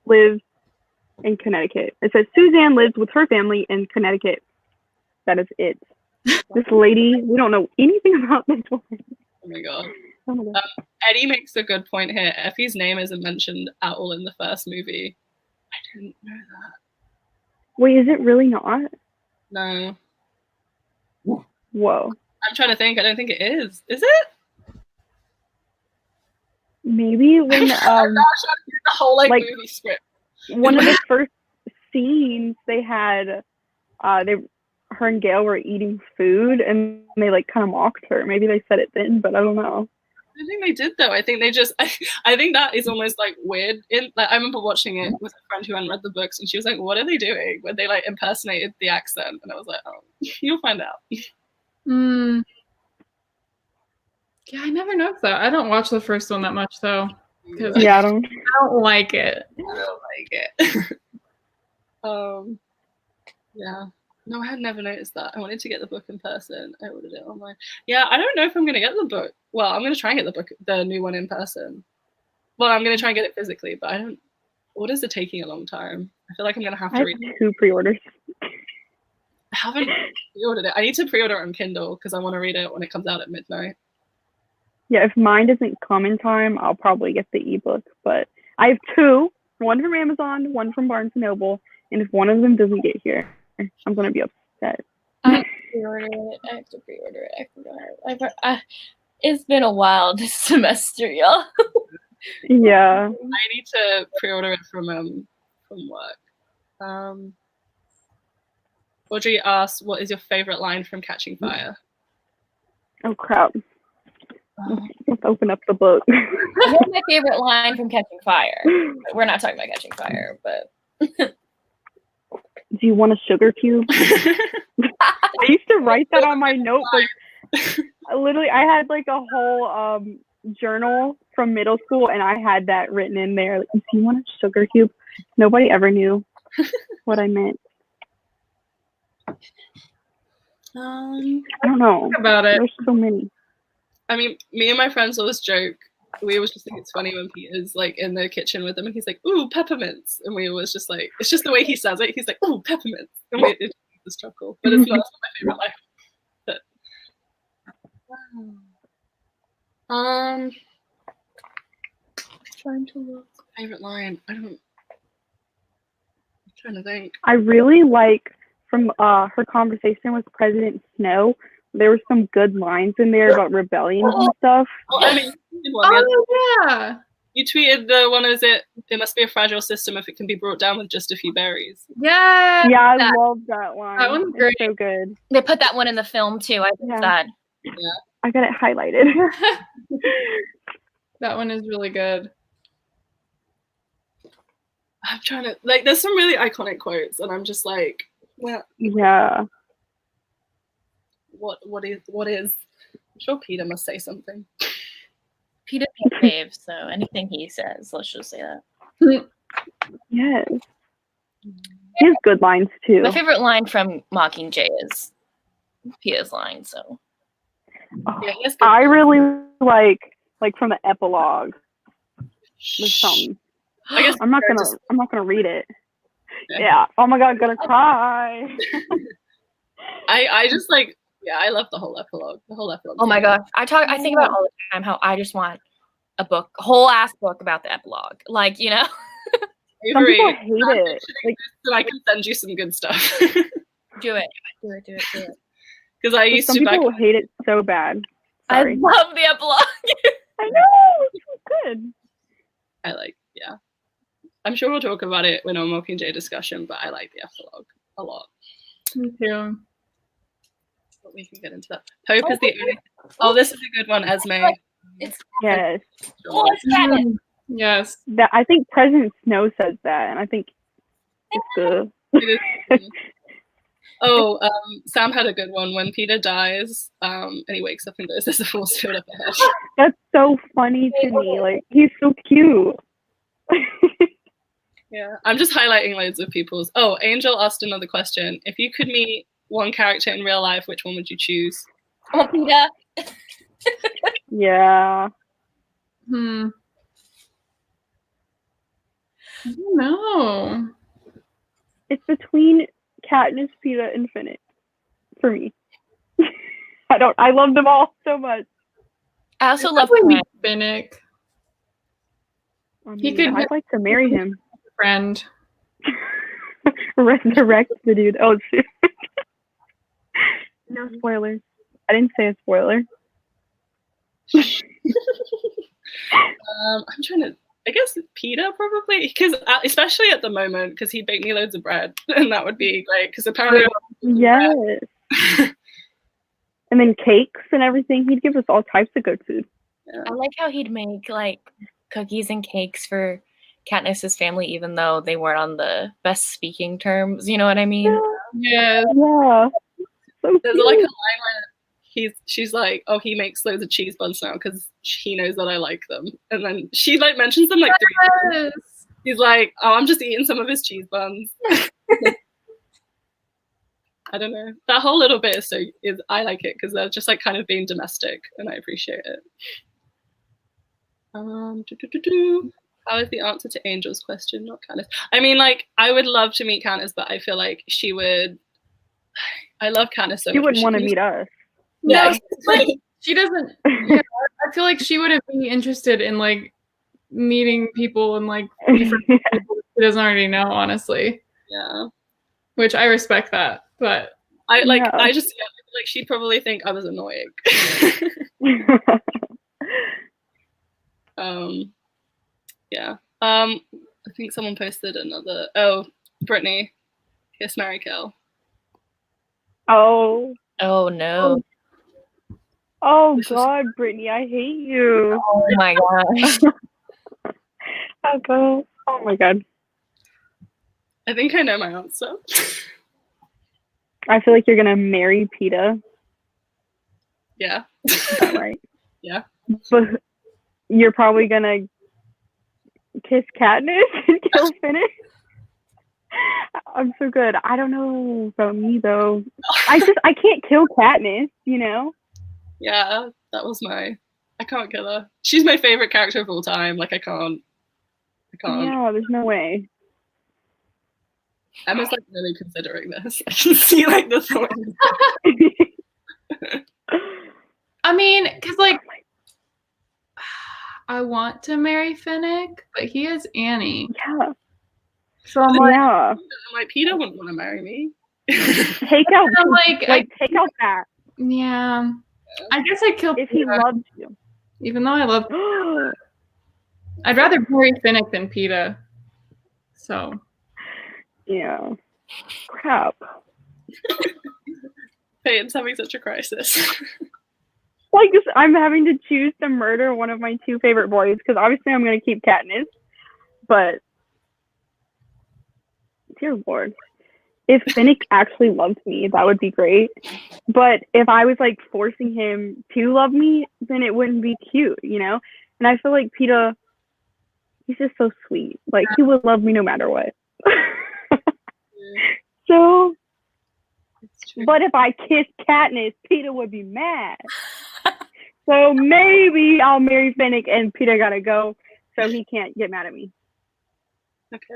[SPEAKER 2] lives in Connecticut. It says Suzanne lives with her family in Connecticut. That is it. This lady, we don't know anything about this woman.
[SPEAKER 1] Oh my god.
[SPEAKER 2] Oh my God.
[SPEAKER 1] Eddie makes a good point here. Effie's name isn't mentioned at all in the first movie. I didn't know that.
[SPEAKER 2] Wait, is it really not?
[SPEAKER 1] No.
[SPEAKER 2] Whoa.
[SPEAKER 1] I'm trying to think. I don't think it is. Is it?
[SPEAKER 2] Maybe when
[SPEAKER 1] the whole like movie script.
[SPEAKER 2] One of the first scenes they had, her and Gail were eating food and they like kind of mocked her. Maybe they said it then, but I don't know.
[SPEAKER 1] I think they did though. I think they just. I think that is almost like weird. Like I remember watching it with a friend who hadn't read the books, and she was like, "What are they doing?" When they like impersonated the accent, and I was like, "Oh, you'll find out."
[SPEAKER 4] Yeah, I never noticed that. I don't watch the first one that much though, because
[SPEAKER 2] Yeah, I
[SPEAKER 4] I
[SPEAKER 2] don't.
[SPEAKER 4] don't like it.
[SPEAKER 1] I don't like it. Yeah. No, I had never noticed that. I wanted to get the book in person. I ordered it online. Yeah, I don't know if I'm gonna get the book. Well, I'm gonna try and get the book, the new one, in person. Well, I'm gonna try and get it physically, but I don't. Orders are taking a long time. I feel like I'm gonna have
[SPEAKER 2] I
[SPEAKER 1] to
[SPEAKER 2] have
[SPEAKER 1] read.
[SPEAKER 2] 2 pre-orders.
[SPEAKER 1] I haven't pre-ordered it. I need to pre-order it on Kindle because I want to read it when it comes out at midnight.
[SPEAKER 2] Yeah, if mine doesn't come in time, I'll probably get the ebook. But I have 2, one from Amazon, one from Barnes & Noble, and if one of them doesn't get here, I'm gonna be upset.
[SPEAKER 3] I have to pre-order it. I forgot. It's been a while this semester, y'all.
[SPEAKER 2] Yeah.
[SPEAKER 1] I need to pre-order it from work. Audrey asks, "What is your favorite line from Catching Fire?"
[SPEAKER 2] Oh crap. Let's open up the book.
[SPEAKER 3] What's my favorite line from Catching Fire? We're not talking about Catching Fire, but
[SPEAKER 2] Do you want a sugar cube? I used to write that on my notebook. I had like a whole journal from middle school, and I had that written in there. Like, do you want a sugar cube? Nobody ever knew what I meant. I don't know.
[SPEAKER 4] Think about it.
[SPEAKER 2] There's so many.
[SPEAKER 1] I mean, me and my friends always joke. We always just think it's funny when Peter's like in the kitchen with them and he's like, "Ooh, peppermints," and we always just like, it's just the way he says it. He's like, "Ooh, peppermints," and we it's just chuckle. But it's not my favorite line. But, trying to look. Favorite line. I'm trying to think.
[SPEAKER 2] I really like from her conversation with President Snow. There were some good lines in there about rebellion and stuff.
[SPEAKER 1] Well, I mean,
[SPEAKER 4] Yeah.
[SPEAKER 1] you tweeted the one. Is it must be a fragile system if it can be brought down with just a few berries.
[SPEAKER 4] Yeah.
[SPEAKER 2] Yeah, I love that line.
[SPEAKER 4] That one's great.
[SPEAKER 2] It's so good.
[SPEAKER 3] they put that one in the film too. I think that.
[SPEAKER 2] I got it highlighted.
[SPEAKER 4] That one is really good.
[SPEAKER 1] I'm trying to like. There's some really iconic quotes, and I'm just like, well,
[SPEAKER 2] Yeah.
[SPEAKER 1] what is? I'm sure Peter must say something.
[SPEAKER 3] Peter Dave, so anything he says, let's just say that.
[SPEAKER 2] Yes. He has good lines too.
[SPEAKER 3] My favorite line from Mockingjay is Peter's line, so.
[SPEAKER 2] Oh,
[SPEAKER 1] Yeah, he has good
[SPEAKER 2] I really like from the epilogue. There's something.
[SPEAKER 1] I guess
[SPEAKER 2] I'm not gonna read it. Yeah. Oh my god, I'm gonna cry.
[SPEAKER 1] I just like I love the whole epilogue. The whole epilogue.
[SPEAKER 3] Oh my gosh. I think about all the time how I just want a whole ass book about the epilogue. Like, you know?
[SPEAKER 2] Some people hate it. Like,
[SPEAKER 1] so I can send you some good stuff.
[SPEAKER 3] Do it.
[SPEAKER 1] Because I used
[SPEAKER 2] some
[SPEAKER 1] to back.
[SPEAKER 2] people hate it so bad. Sorry.
[SPEAKER 3] I love the epilogue.
[SPEAKER 2] I know. It's good.
[SPEAKER 1] I like, yeah. I'm sure we'll talk about it when our Mockingjay discussion, but I like the epilogue a lot.
[SPEAKER 4] Me too.
[SPEAKER 1] But we can get into that. Hope is the only. Oh, this is a good one, Esme.
[SPEAKER 3] It's
[SPEAKER 2] Yes.
[SPEAKER 3] oh, it's canon.
[SPEAKER 4] Yes.
[SPEAKER 2] That I think President Snow says that, and I think it's good.
[SPEAKER 1] It is. Oh, Sam had a good one when Peter dies, and he wakes up and goes, "There's a force field up ahead."
[SPEAKER 2] That's so funny to me. Like, he's so cute.
[SPEAKER 1] Yeah, I'm just highlighting loads of people's. Oh, Angel asked another question. If you could meet one character in real life, which one would you choose?
[SPEAKER 3] Oh, Peter.
[SPEAKER 2] Yeah.
[SPEAKER 4] I don't know.
[SPEAKER 2] It's between Katniss, Peeta, and Finnick for me. I love them all so much.
[SPEAKER 3] I also love
[SPEAKER 4] Probably
[SPEAKER 3] Quinn.
[SPEAKER 4] Finnick.
[SPEAKER 2] I mean,
[SPEAKER 4] He could
[SPEAKER 2] I'd like to marry him.
[SPEAKER 4] Friend.
[SPEAKER 2] Resurrect the dude. Oh, shoot. No spoilers. I didn't say a spoiler.
[SPEAKER 1] I'm trying to. I guess Peter probably, because especially at the moment, because he'd bake me loads of bread, and that would be great. Because apparently,
[SPEAKER 2] Yes. And then cakes and everything. He'd give us all types of good food.
[SPEAKER 3] I like how he'd make like cookies and cakes for Katniss's family, even though they weren't on the best speaking terms. You know what I mean?
[SPEAKER 4] Yes.
[SPEAKER 2] Yeah. So
[SPEAKER 1] there's
[SPEAKER 2] cute.
[SPEAKER 1] like a line where she's like, "Oh, he makes loads of cheese buns now because he knows that I like them," and then she like mentions them like 3 times.
[SPEAKER 4] Yes.
[SPEAKER 1] He's like, "Oh, I'm just eating some of his cheese buns." I don't know. That whole little bit is I like it because they're just like kind of being domestic, and I appreciate it. How is the answer to Angel's question, not Candace? I mean, like, I would love to meet Candace, but I feel like she would. I love Candace so much.
[SPEAKER 2] She wouldn't want to meet us.
[SPEAKER 1] Yeah,
[SPEAKER 4] Like, she doesn't. Yeah, I feel like she wouldn't be interested in like meeting people and like different people she doesn't already know. Honestly,
[SPEAKER 1] yeah.
[SPEAKER 4] which I respect that, but
[SPEAKER 1] I like.
[SPEAKER 2] Yeah.
[SPEAKER 1] I just like she'd probably think I was annoying. Yeah. I think someone posted another. Oh, Brittany, Kiss, Marry, Kill.
[SPEAKER 2] Oh.
[SPEAKER 3] Oh no.
[SPEAKER 2] Oh God, Brittany, I hate you.
[SPEAKER 3] Oh my gosh.
[SPEAKER 2] Oh my God.
[SPEAKER 1] I think I know my answer.
[SPEAKER 2] I feel like you're gonna marry PETA.
[SPEAKER 1] Yeah.
[SPEAKER 2] Is that right?
[SPEAKER 1] Yeah.
[SPEAKER 2] But you're probably gonna kiss Katniss and kill Finnick. I'm so good. I don't know about me though. I can't kill Katniss, you know?
[SPEAKER 1] Yeah, that was I can't kill her. She's my favorite character of all time. Like I can't.
[SPEAKER 2] Yeah, there's no way.
[SPEAKER 1] Emma's like really considering this. I can see like the thought.
[SPEAKER 4] I mean, because like I want to marry Finnick, but he is Annie.
[SPEAKER 2] Yeah.
[SPEAKER 4] So I'm like,
[SPEAKER 2] yeah.
[SPEAKER 1] Like Peter wouldn't want to marry me.
[SPEAKER 2] Take out take out that.
[SPEAKER 4] Yeah. I guess I'd kill
[SPEAKER 2] if
[SPEAKER 4] Peter,
[SPEAKER 2] he loved you.
[SPEAKER 4] even though I love I'd rather marry Finnick than PETA. So
[SPEAKER 2] yeah. Crap.
[SPEAKER 1] Peyton's having such a crisis.
[SPEAKER 2] Like I'm having to choose to murder one of my two favorite boys because obviously I'm gonna keep Katniss, but dear Lord, if Finnick actually loved me, that would be great. But if I was like forcing him to love me, then it wouldn't be cute, you know? And I feel like PETA, he's just so sweet. Like he would love me no matter what. So, but if I kissed Katniss, PETA would be mad. So maybe I'll marry Finnick and PETA gotta go so he can't get mad at me.
[SPEAKER 1] Okay.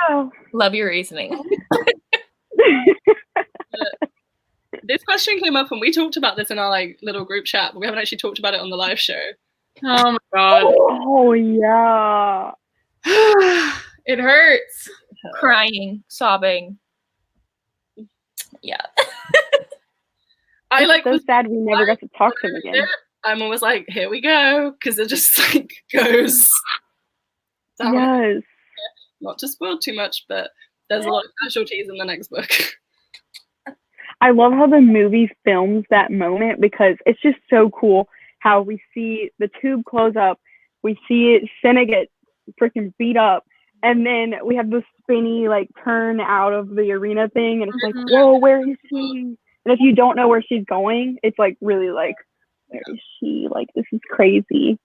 [SPEAKER 2] Oh.
[SPEAKER 3] Love your reasoning.
[SPEAKER 1] This question came up and we talked about this in our like little group chat, but we haven't actually talked about it on the live show.
[SPEAKER 4] oh my God.
[SPEAKER 2] Oh yeah.
[SPEAKER 4] It hurts.
[SPEAKER 3] Crying, sobbing. Yeah.
[SPEAKER 1] I like
[SPEAKER 2] so
[SPEAKER 1] was
[SPEAKER 2] sad we never got to talk to him again.
[SPEAKER 1] I'm always like, here we go, because it just like goes down.
[SPEAKER 2] Yes.
[SPEAKER 1] Not to spoil too much, but there's a lot of casualties in the next book.
[SPEAKER 2] I love how the movie films that moment because it's just so cool how we see the tube close up, we see it Senna get freaking beat up, and then we have the spinny like turn out of the arena thing, and it's like, whoa, where is she? And if you don't know where she's going, it's like really like, where is she? Like this is crazy.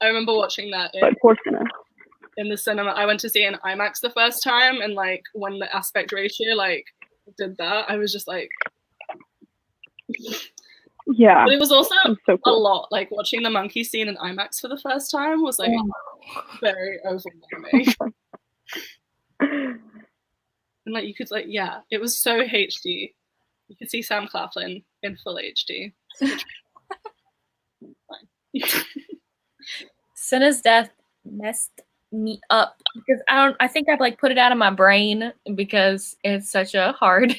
[SPEAKER 1] I remember watching that
[SPEAKER 2] But poor Senna.
[SPEAKER 1] In the cinema. I went to see it in IMAX the first time, and like when the aspect ratio like did that, I was just like,
[SPEAKER 2] yeah.
[SPEAKER 1] but it was also
[SPEAKER 2] so cool.
[SPEAKER 1] a lot. Like watching the monkey scene in IMAX for the first time was like very overwhelming. And like you could like, yeah, it was so HD. You could see Sam Claflin in full HD.
[SPEAKER 3] Senna's death messed me up because I think I've like put it out of my brain because it's such a hard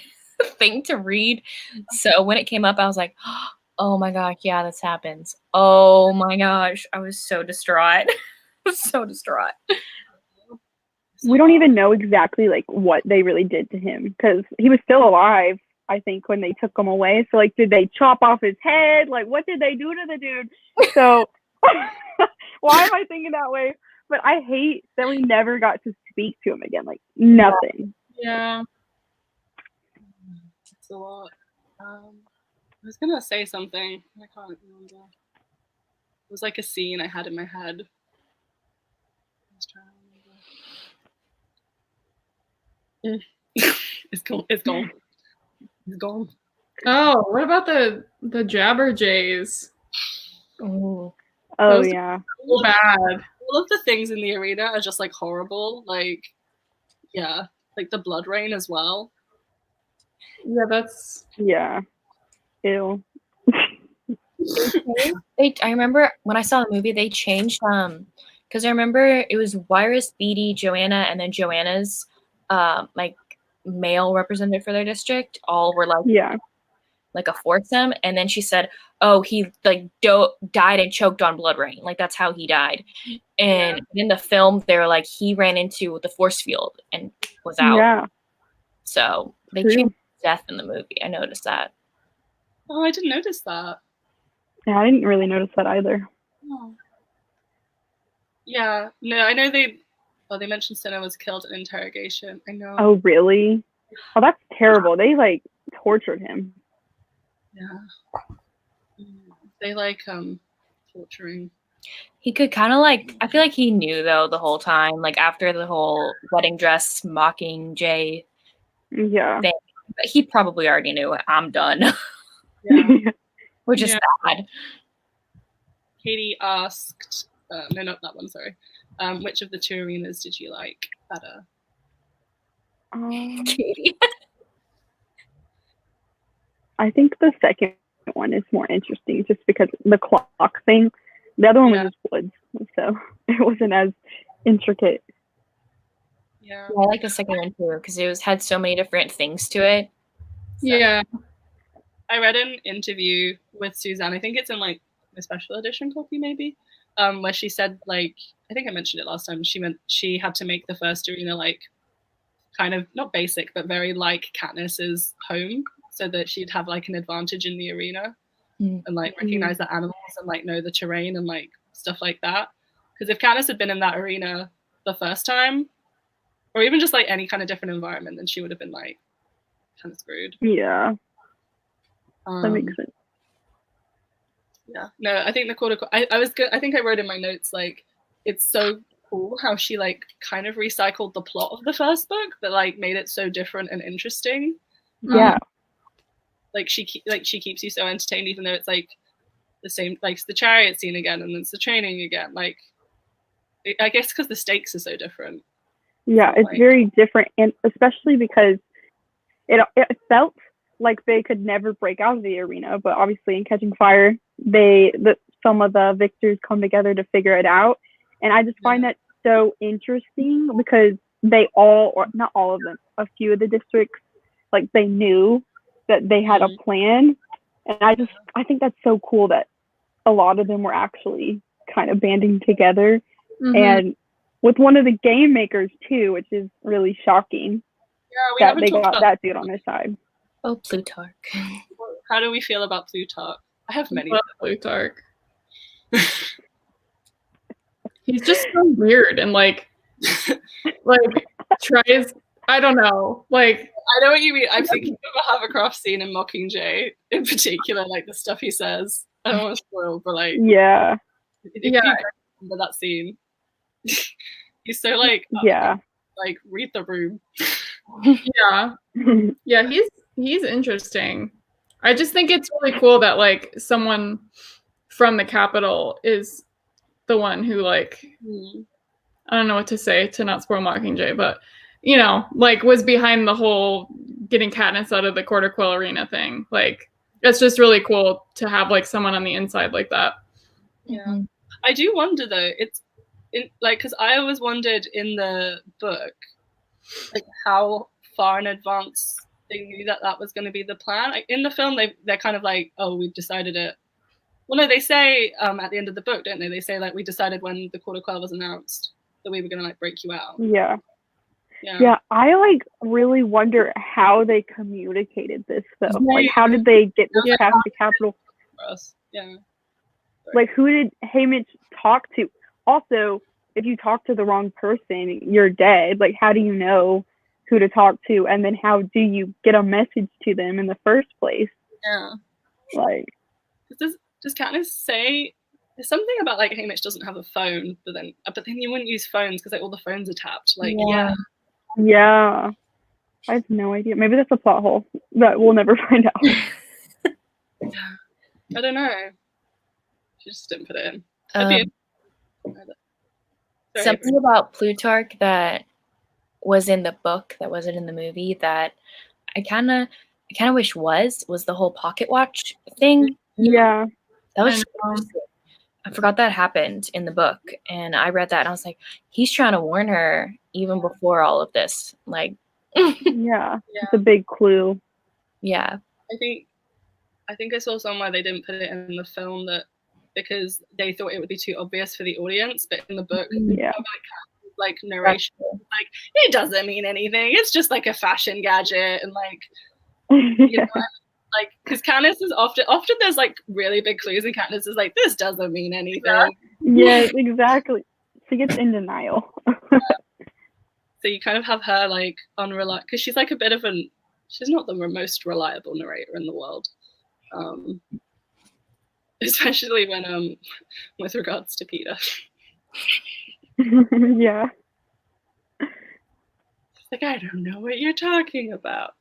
[SPEAKER 3] thing to read. So when it came up, I was like, oh my gosh, yeah, this happens. Oh my gosh. I was so distraught. So distraught.
[SPEAKER 2] We don't even know exactly like what they really did to him because he was still alive, I think, when they took him away. So like, did they chop off his head? Like, what did they do to the dude? So why am I thinking that way? But I hate that we never got to speak to him again. Like nothing.
[SPEAKER 4] Yeah.
[SPEAKER 1] It's a lot. I was gonna say something. I can't remember. It was like a scene I had in my head. I was trying to remember. It's gone. It's gone. It's gone.
[SPEAKER 4] Oh, what about the Jabberjays?
[SPEAKER 3] Oh,
[SPEAKER 2] Oh yeah.
[SPEAKER 4] So bad.
[SPEAKER 1] All of the things in the arena are just like horrible. Like, yeah, like the blood rain as well.
[SPEAKER 4] Yeah, that's
[SPEAKER 2] Yeah. Ew.
[SPEAKER 3] I remember when I saw the movie, they changed because I remember it was Wyrus, Beatty, Joanna, and then Joanna's like male representative for their district. All were like like a foursome, and then she said, "Oh, he like died and choked on blood rain. Like that's how he died." And in the film, they were like he ran into the force field and was out.
[SPEAKER 2] Yeah.
[SPEAKER 3] So they
[SPEAKER 2] True.
[SPEAKER 3] changed death in the movie. I noticed that.
[SPEAKER 1] Oh, I didn't notice that.
[SPEAKER 2] Yeah, I didn't really notice that either.
[SPEAKER 1] Oh. Yeah, no, I know they mentioned Senna was killed in interrogation. I know.
[SPEAKER 2] Oh, really? Oh, that's terrible. They like tortured him.
[SPEAKER 1] Yeah. They like torturing.
[SPEAKER 3] He could kind of like, I feel like he knew though the whole time, like after the whole wedding dress Mockingjay
[SPEAKER 2] Yeah.
[SPEAKER 3] thing, but he probably already knew, I'm done.
[SPEAKER 1] Yeah.
[SPEAKER 3] Which is sad.
[SPEAKER 1] Katie asked, no, not that one, sorry. Which of the two arenas did you like better?
[SPEAKER 3] Katie.
[SPEAKER 2] I think the second one is more interesting just because the clock thing. The other one was just woods, so it wasn't as intricate.
[SPEAKER 1] Yeah,
[SPEAKER 3] I like the second one too because it had so many different things to it.
[SPEAKER 1] So,
[SPEAKER 4] yeah.
[SPEAKER 1] I read an interview with Suzanne. I think it's in like a special edition copy, maybe, where she said, like, I think I mentioned it last time. She had to make the first arena like kind of not basic, but very like Katniss's home, so that she'd have like an advantage in the arena and like recognize the animals and like know the terrain and like stuff like that. Because if Katniss had been in that arena the first time, or even just like any kind of different environment, then she would have been like kind of screwed.
[SPEAKER 2] Yeah, that makes sense.
[SPEAKER 1] Yeah, no, I think the quarter. I was good. I think I wrote in my notes like it's so cool how she like kind of recycled the plot of the first book, but like made it so different and interesting.
[SPEAKER 2] Yeah.
[SPEAKER 1] Like she keeps you so entertained, even though it's like the same, like it's the chariot scene again, and it's the training again. Like, I guess because the stakes are so different.
[SPEAKER 2] Yeah, it's very different, and especially because it felt like they could never break out of the arena, but obviously in Catching Fire, some of the victors come together to figure it out, and I just find that so interesting because they all, or not all of them, a few of the districts, like they knew that they had a plan, and I think that's so cool that a lot of them were actually kind of banding together, and with one of the game makers too, which is really shocking.
[SPEAKER 1] Yeah,
[SPEAKER 2] that they got that dude on their side.
[SPEAKER 3] Oh, Plutarch.
[SPEAKER 1] How do we feel about Plutarch? I have many.
[SPEAKER 4] Plutarch. He's just so weird and like tries. I don't know. Like
[SPEAKER 1] I know what you mean. I'm thinking of a hovercraft scene in Mockingjay, in particular, like the stuff he says. I don't want to spoil, but like,
[SPEAKER 2] yeah,
[SPEAKER 1] if you remember that scene, he's so like, like read the room.
[SPEAKER 4] Yeah, he's interesting. I just think it's really cool that like someone from the capital is the one who like I don't know what to say to not spoil Mockingjay, but you know, like was behind the whole getting Katniss out of the Quarter Quill Arena thing. Like it's just really cool to have like someone on the inside like that.
[SPEAKER 1] Yeah, I do wonder though. It's like because I always wondered in the book, like how far in advance they knew that was going to be the plan. Like in the film, they're kind of like, oh, we've decided it. Well, no, they say at the end of the book, don't they? They say like we decided when the Quarter Quell was announced that we were going to like break you out.
[SPEAKER 2] Yeah, I like really wonder how they communicated this though. Like, how did they get this past the capital?
[SPEAKER 1] For us. Yeah.
[SPEAKER 2] Like, who did Haymitch talk to? Also, if you talk to the wrong person, you're dead. Like, how do you know who to talk to? And then how do you get a message to them in the first place?
[SPEAKER 1] Yeah.
[SPEAKER 2] Like,
[SPEAKER 1] does Katniss say there's something about like Haymitch doesn't have a phone, but then you wouldn't use phones because like all the phones are tapped. Like,
[SPEAKER 2] yeah. I have no idea. Maybe that's a plot hole that we'll never find out.
[SPEAKER 1] I don't know. She just didn't put it in.
[SPEAKER 3] Something about Plutarch that was in the book that wasn't in the movie that I kind of wish was the whole pocket watch thing.
[SPEAKER 2] Yeah,
[SPEAKER 3] that was. I forgot that happened in the book, and I read that and I was like, he's trying to warn her even before all of this. Like,
[SPEAKER 2] yeah, it's a big clue.
[SPEAKER 3] Yeah,
[SPEAKER 1] I think I saw somewhere they didn't put it in the film that because they thought it would be too obvious for the audience, but in the book, like narration, like it doesn't mean anything. It's just like a fashion gadget, and like you know, Like, because Katniss is often there's like really big clues, and Katniss is like, this doesn't mean anything.
[SPEAKER 2] Yes, exactly. She gets in denial.
[SPEAKER 1] So you kind of have her like unreliable, because she's like a bit of she's not the most reliable narrator in the world, especially when with regards to Peter.
[SPEAKER 2] Yeah.
[SPEAKER 1] It's like, I don't know what you're talking about.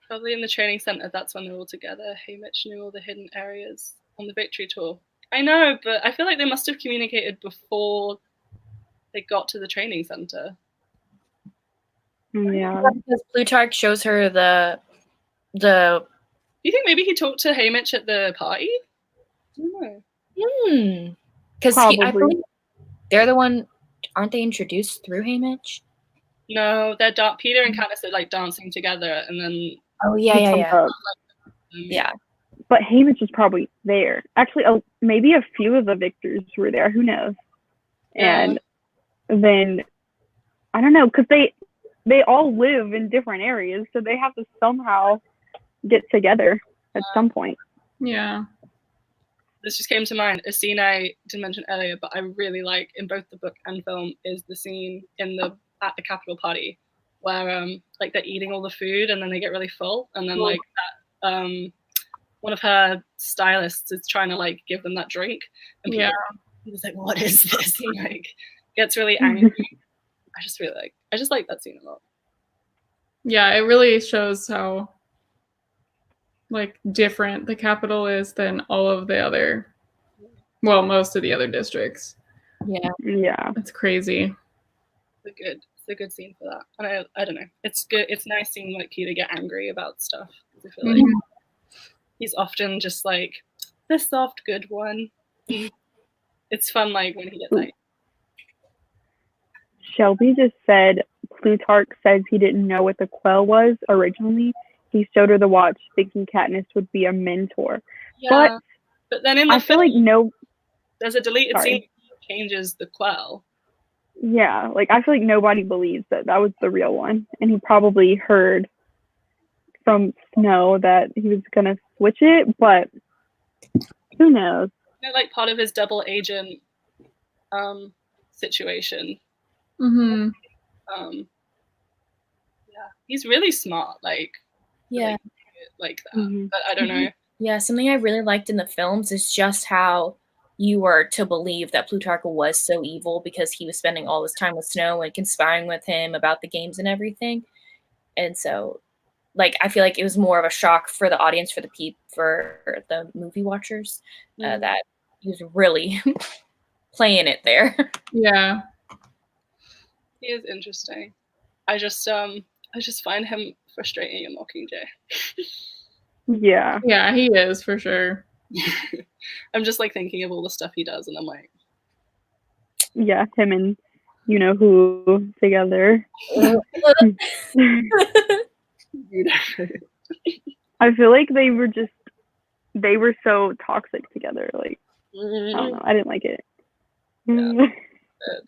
[SPEAKER 1] Probably in the training center, that's when they're all together. Haymitch knew all the hidden areas on the victory tour. I know, but I feel like they must have communicated before they got to the training center.
[SPEAKER 2] Yeah.
[SPEAKER 3] Because Plutarch shows her the.
[SPEAKER 1] Do you think maybe he talked to Haymitch at the party? I don't know.
[SPEAKER 3] Because I believe they're the one. Aren't they introduced through Haymitch?
[SPEAKER 1] No, they're Peter and Katniss are like dancing together, and then.
[SPEAKER 3] Oh yeah.
[SPEAKER 2] Yeah. But Haymitch is probably there. Actually, maybe a few of the victors were there. Who knows?
[SPEAKER 1] Yeah.
[SPEAKER 2] And then I don't know, because they all live in different areas, so they have to somehow get together at some point.
[SPEAKER 4] Yeah.
[SPEAKER 1] This just came to mind. A scene I didn't mention earlier, but I really like in both the book and film is the scene at the Capitol party where like they're eating all the food and then they get really full, and then like that one of her stylists is trying to like give them that drink, and he's like, "What is this?" And like gets really angry. I just like that scene a lot.
[SPEAKER 4] Yeah, it really shows how like different the Capitol is than all of the other, most of the other districts.
[SPEAKER 2] Yeah.
[SPEAKER 4] It's crazy.
[SPEAKER 1] It's a good scene for that. And I don't know. It's good. It's nice seeing like Peter get angry about stuff. I feel like he's often just like the soft good one. It's fun like when he gets like.
[SPEAKER 2] Shelby just said Plutarch says he didn't know what the quell was originally. He showed her the watch thinking Katniss would be a mentor.
[SPEAKER 1] Yeah, but then in the
[SPEAKER 2] I feel like
[SPEAKER 1] there's a deleted scene that changes the quell.
[SPEAKER 2] Yeah, like I feel like nobody believes that was the real one, and he probably heard from Snow that he was gonna switch it, but who knows?
[SPEAKER 1] Like part of his double agent situation.
[SPEAKER 4] Mm-hmm.
[SPEAKER 1] Yeah, he's really smart. Like that. But I don't know.
[SPEAKER 3] Yeah, something I really liked in the films is just how you were to believe that Plutarch was so evil because he was spending all this time with Snow and conspiring with him about the games and everything. And so, like, I feel like it was more of a shock for the audience, for the movie watchers, that he was really playing it there.
[SPEAKER 4] Yeah,
[SPEAKER 1] he is interesting. I just find him frustrating in Mockingjay.
[SPEAKER 2] Yeah,
[SPEAKER 4] he is for sure.
[SPEAKER 1] I'm just like thinking of all the stuff he does, and I'm like,
[SPEAKER 2] yeah, him and you know who together. I feel like they were so toxic together. Like I don't know, I didn't like it.
[SPEAKER 1] Yeah.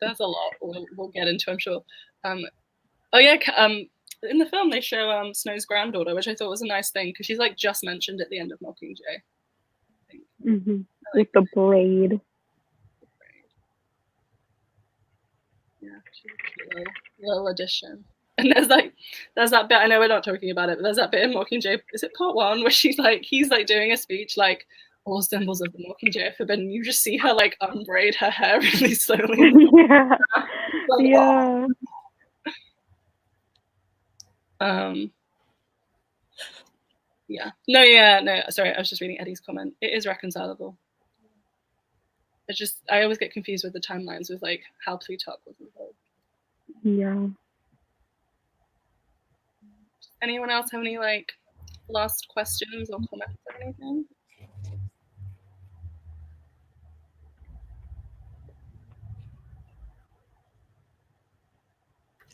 [SPEAKER 1] There's a lot we'll get into, I'm sure. In the film they show Snow's granddaughter, which I thought was a nice thing because she's like just mentioned at the end of Mockingjay.
[SPEAKER 2] With the braid.
[SPEAKER 1] Yeah, she's a cute little addition. And there's that bit, I know we're not talking about it, but there's that bit in Mockingjay, is it part 1, where he's like doing a speech like, all symbols of the Mockingjay are forbidden. You just see her like unbraid her hair really slowly.
[SPEAKER 2] Yeah.
[SPEAKER 1] Like,
[SPEAKER 2] yeah.
[SPEAKER 1] No, sorry, I was just reading Eddie's comment. It is reconcilable. I always get confused with the timelines with like how Plutarch was involved.
[SPEAKER 2] Yeah.
[SPEAKER 1] Anyone else have any like last questions or comments or anything?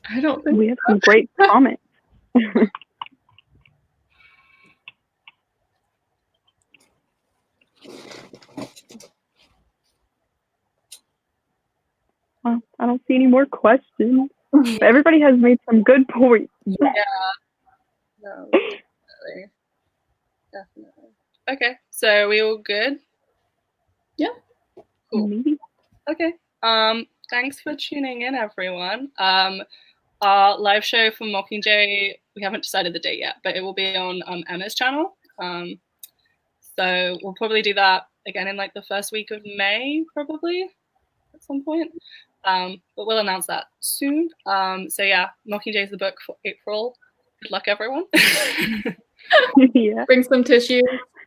[SPEAKER 4] I don't think
[SPEAKER 2] we have some great comments. Well, I don't see any more questions. But everybody has made some good points.
[SPEAKER 1] Yeah. Definitely. Okay, so we all good?
[SPEAKER 4] Yeah.
[SPEAKER 1] Cool.
[SPEAKER 2] Maybe.
[SPEAKER 1] Okay. Thanks for tuning in, everyone. Our live show for Mockingjay, we haven't decided the date yet, but it will be on Emma's channel. So we'll probably do that again in like the first week of May, probably at some point. But we'll announce that soon. So yeah, Mockingjay is the book for April. Good luck, everyone.
[SPEAKER 2] Yeah.
[SPEAKER 4] Bring some tissue.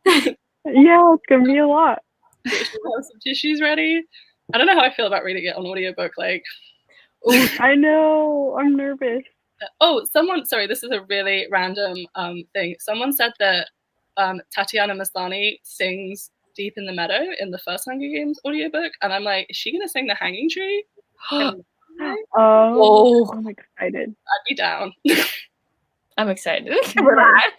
[SPEAKER 2] Yeah, it's gonna be a lot.
[SPEAKER 1] Have some tissues ready. I don't know how I feel about reading it on audiobook. Like,
[SPEAKER 2] I know. I'm nervous.
[SPEAKER 1] oh, sorry, this is a really random thing. Someone said that Tatiana Maslany sings Deep in the Meadow in the first Hunger Games audiobook, and I'm like, is she gonna sing The Hanging Tree?
[SPEAKER 2] Oh, I'm excited.
[SPEAKER 1] I'd be down.
[SPEAKER 3] I'm excited for that.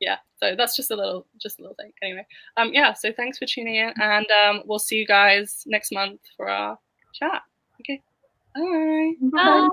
[SPEAKER 1] Yeah, so that's just a little thing. Anyway, yeah, so thanks for tuning in, and we'll see you guys next month for our chat. Okay, bye.
[SPEAKER 2] Bye.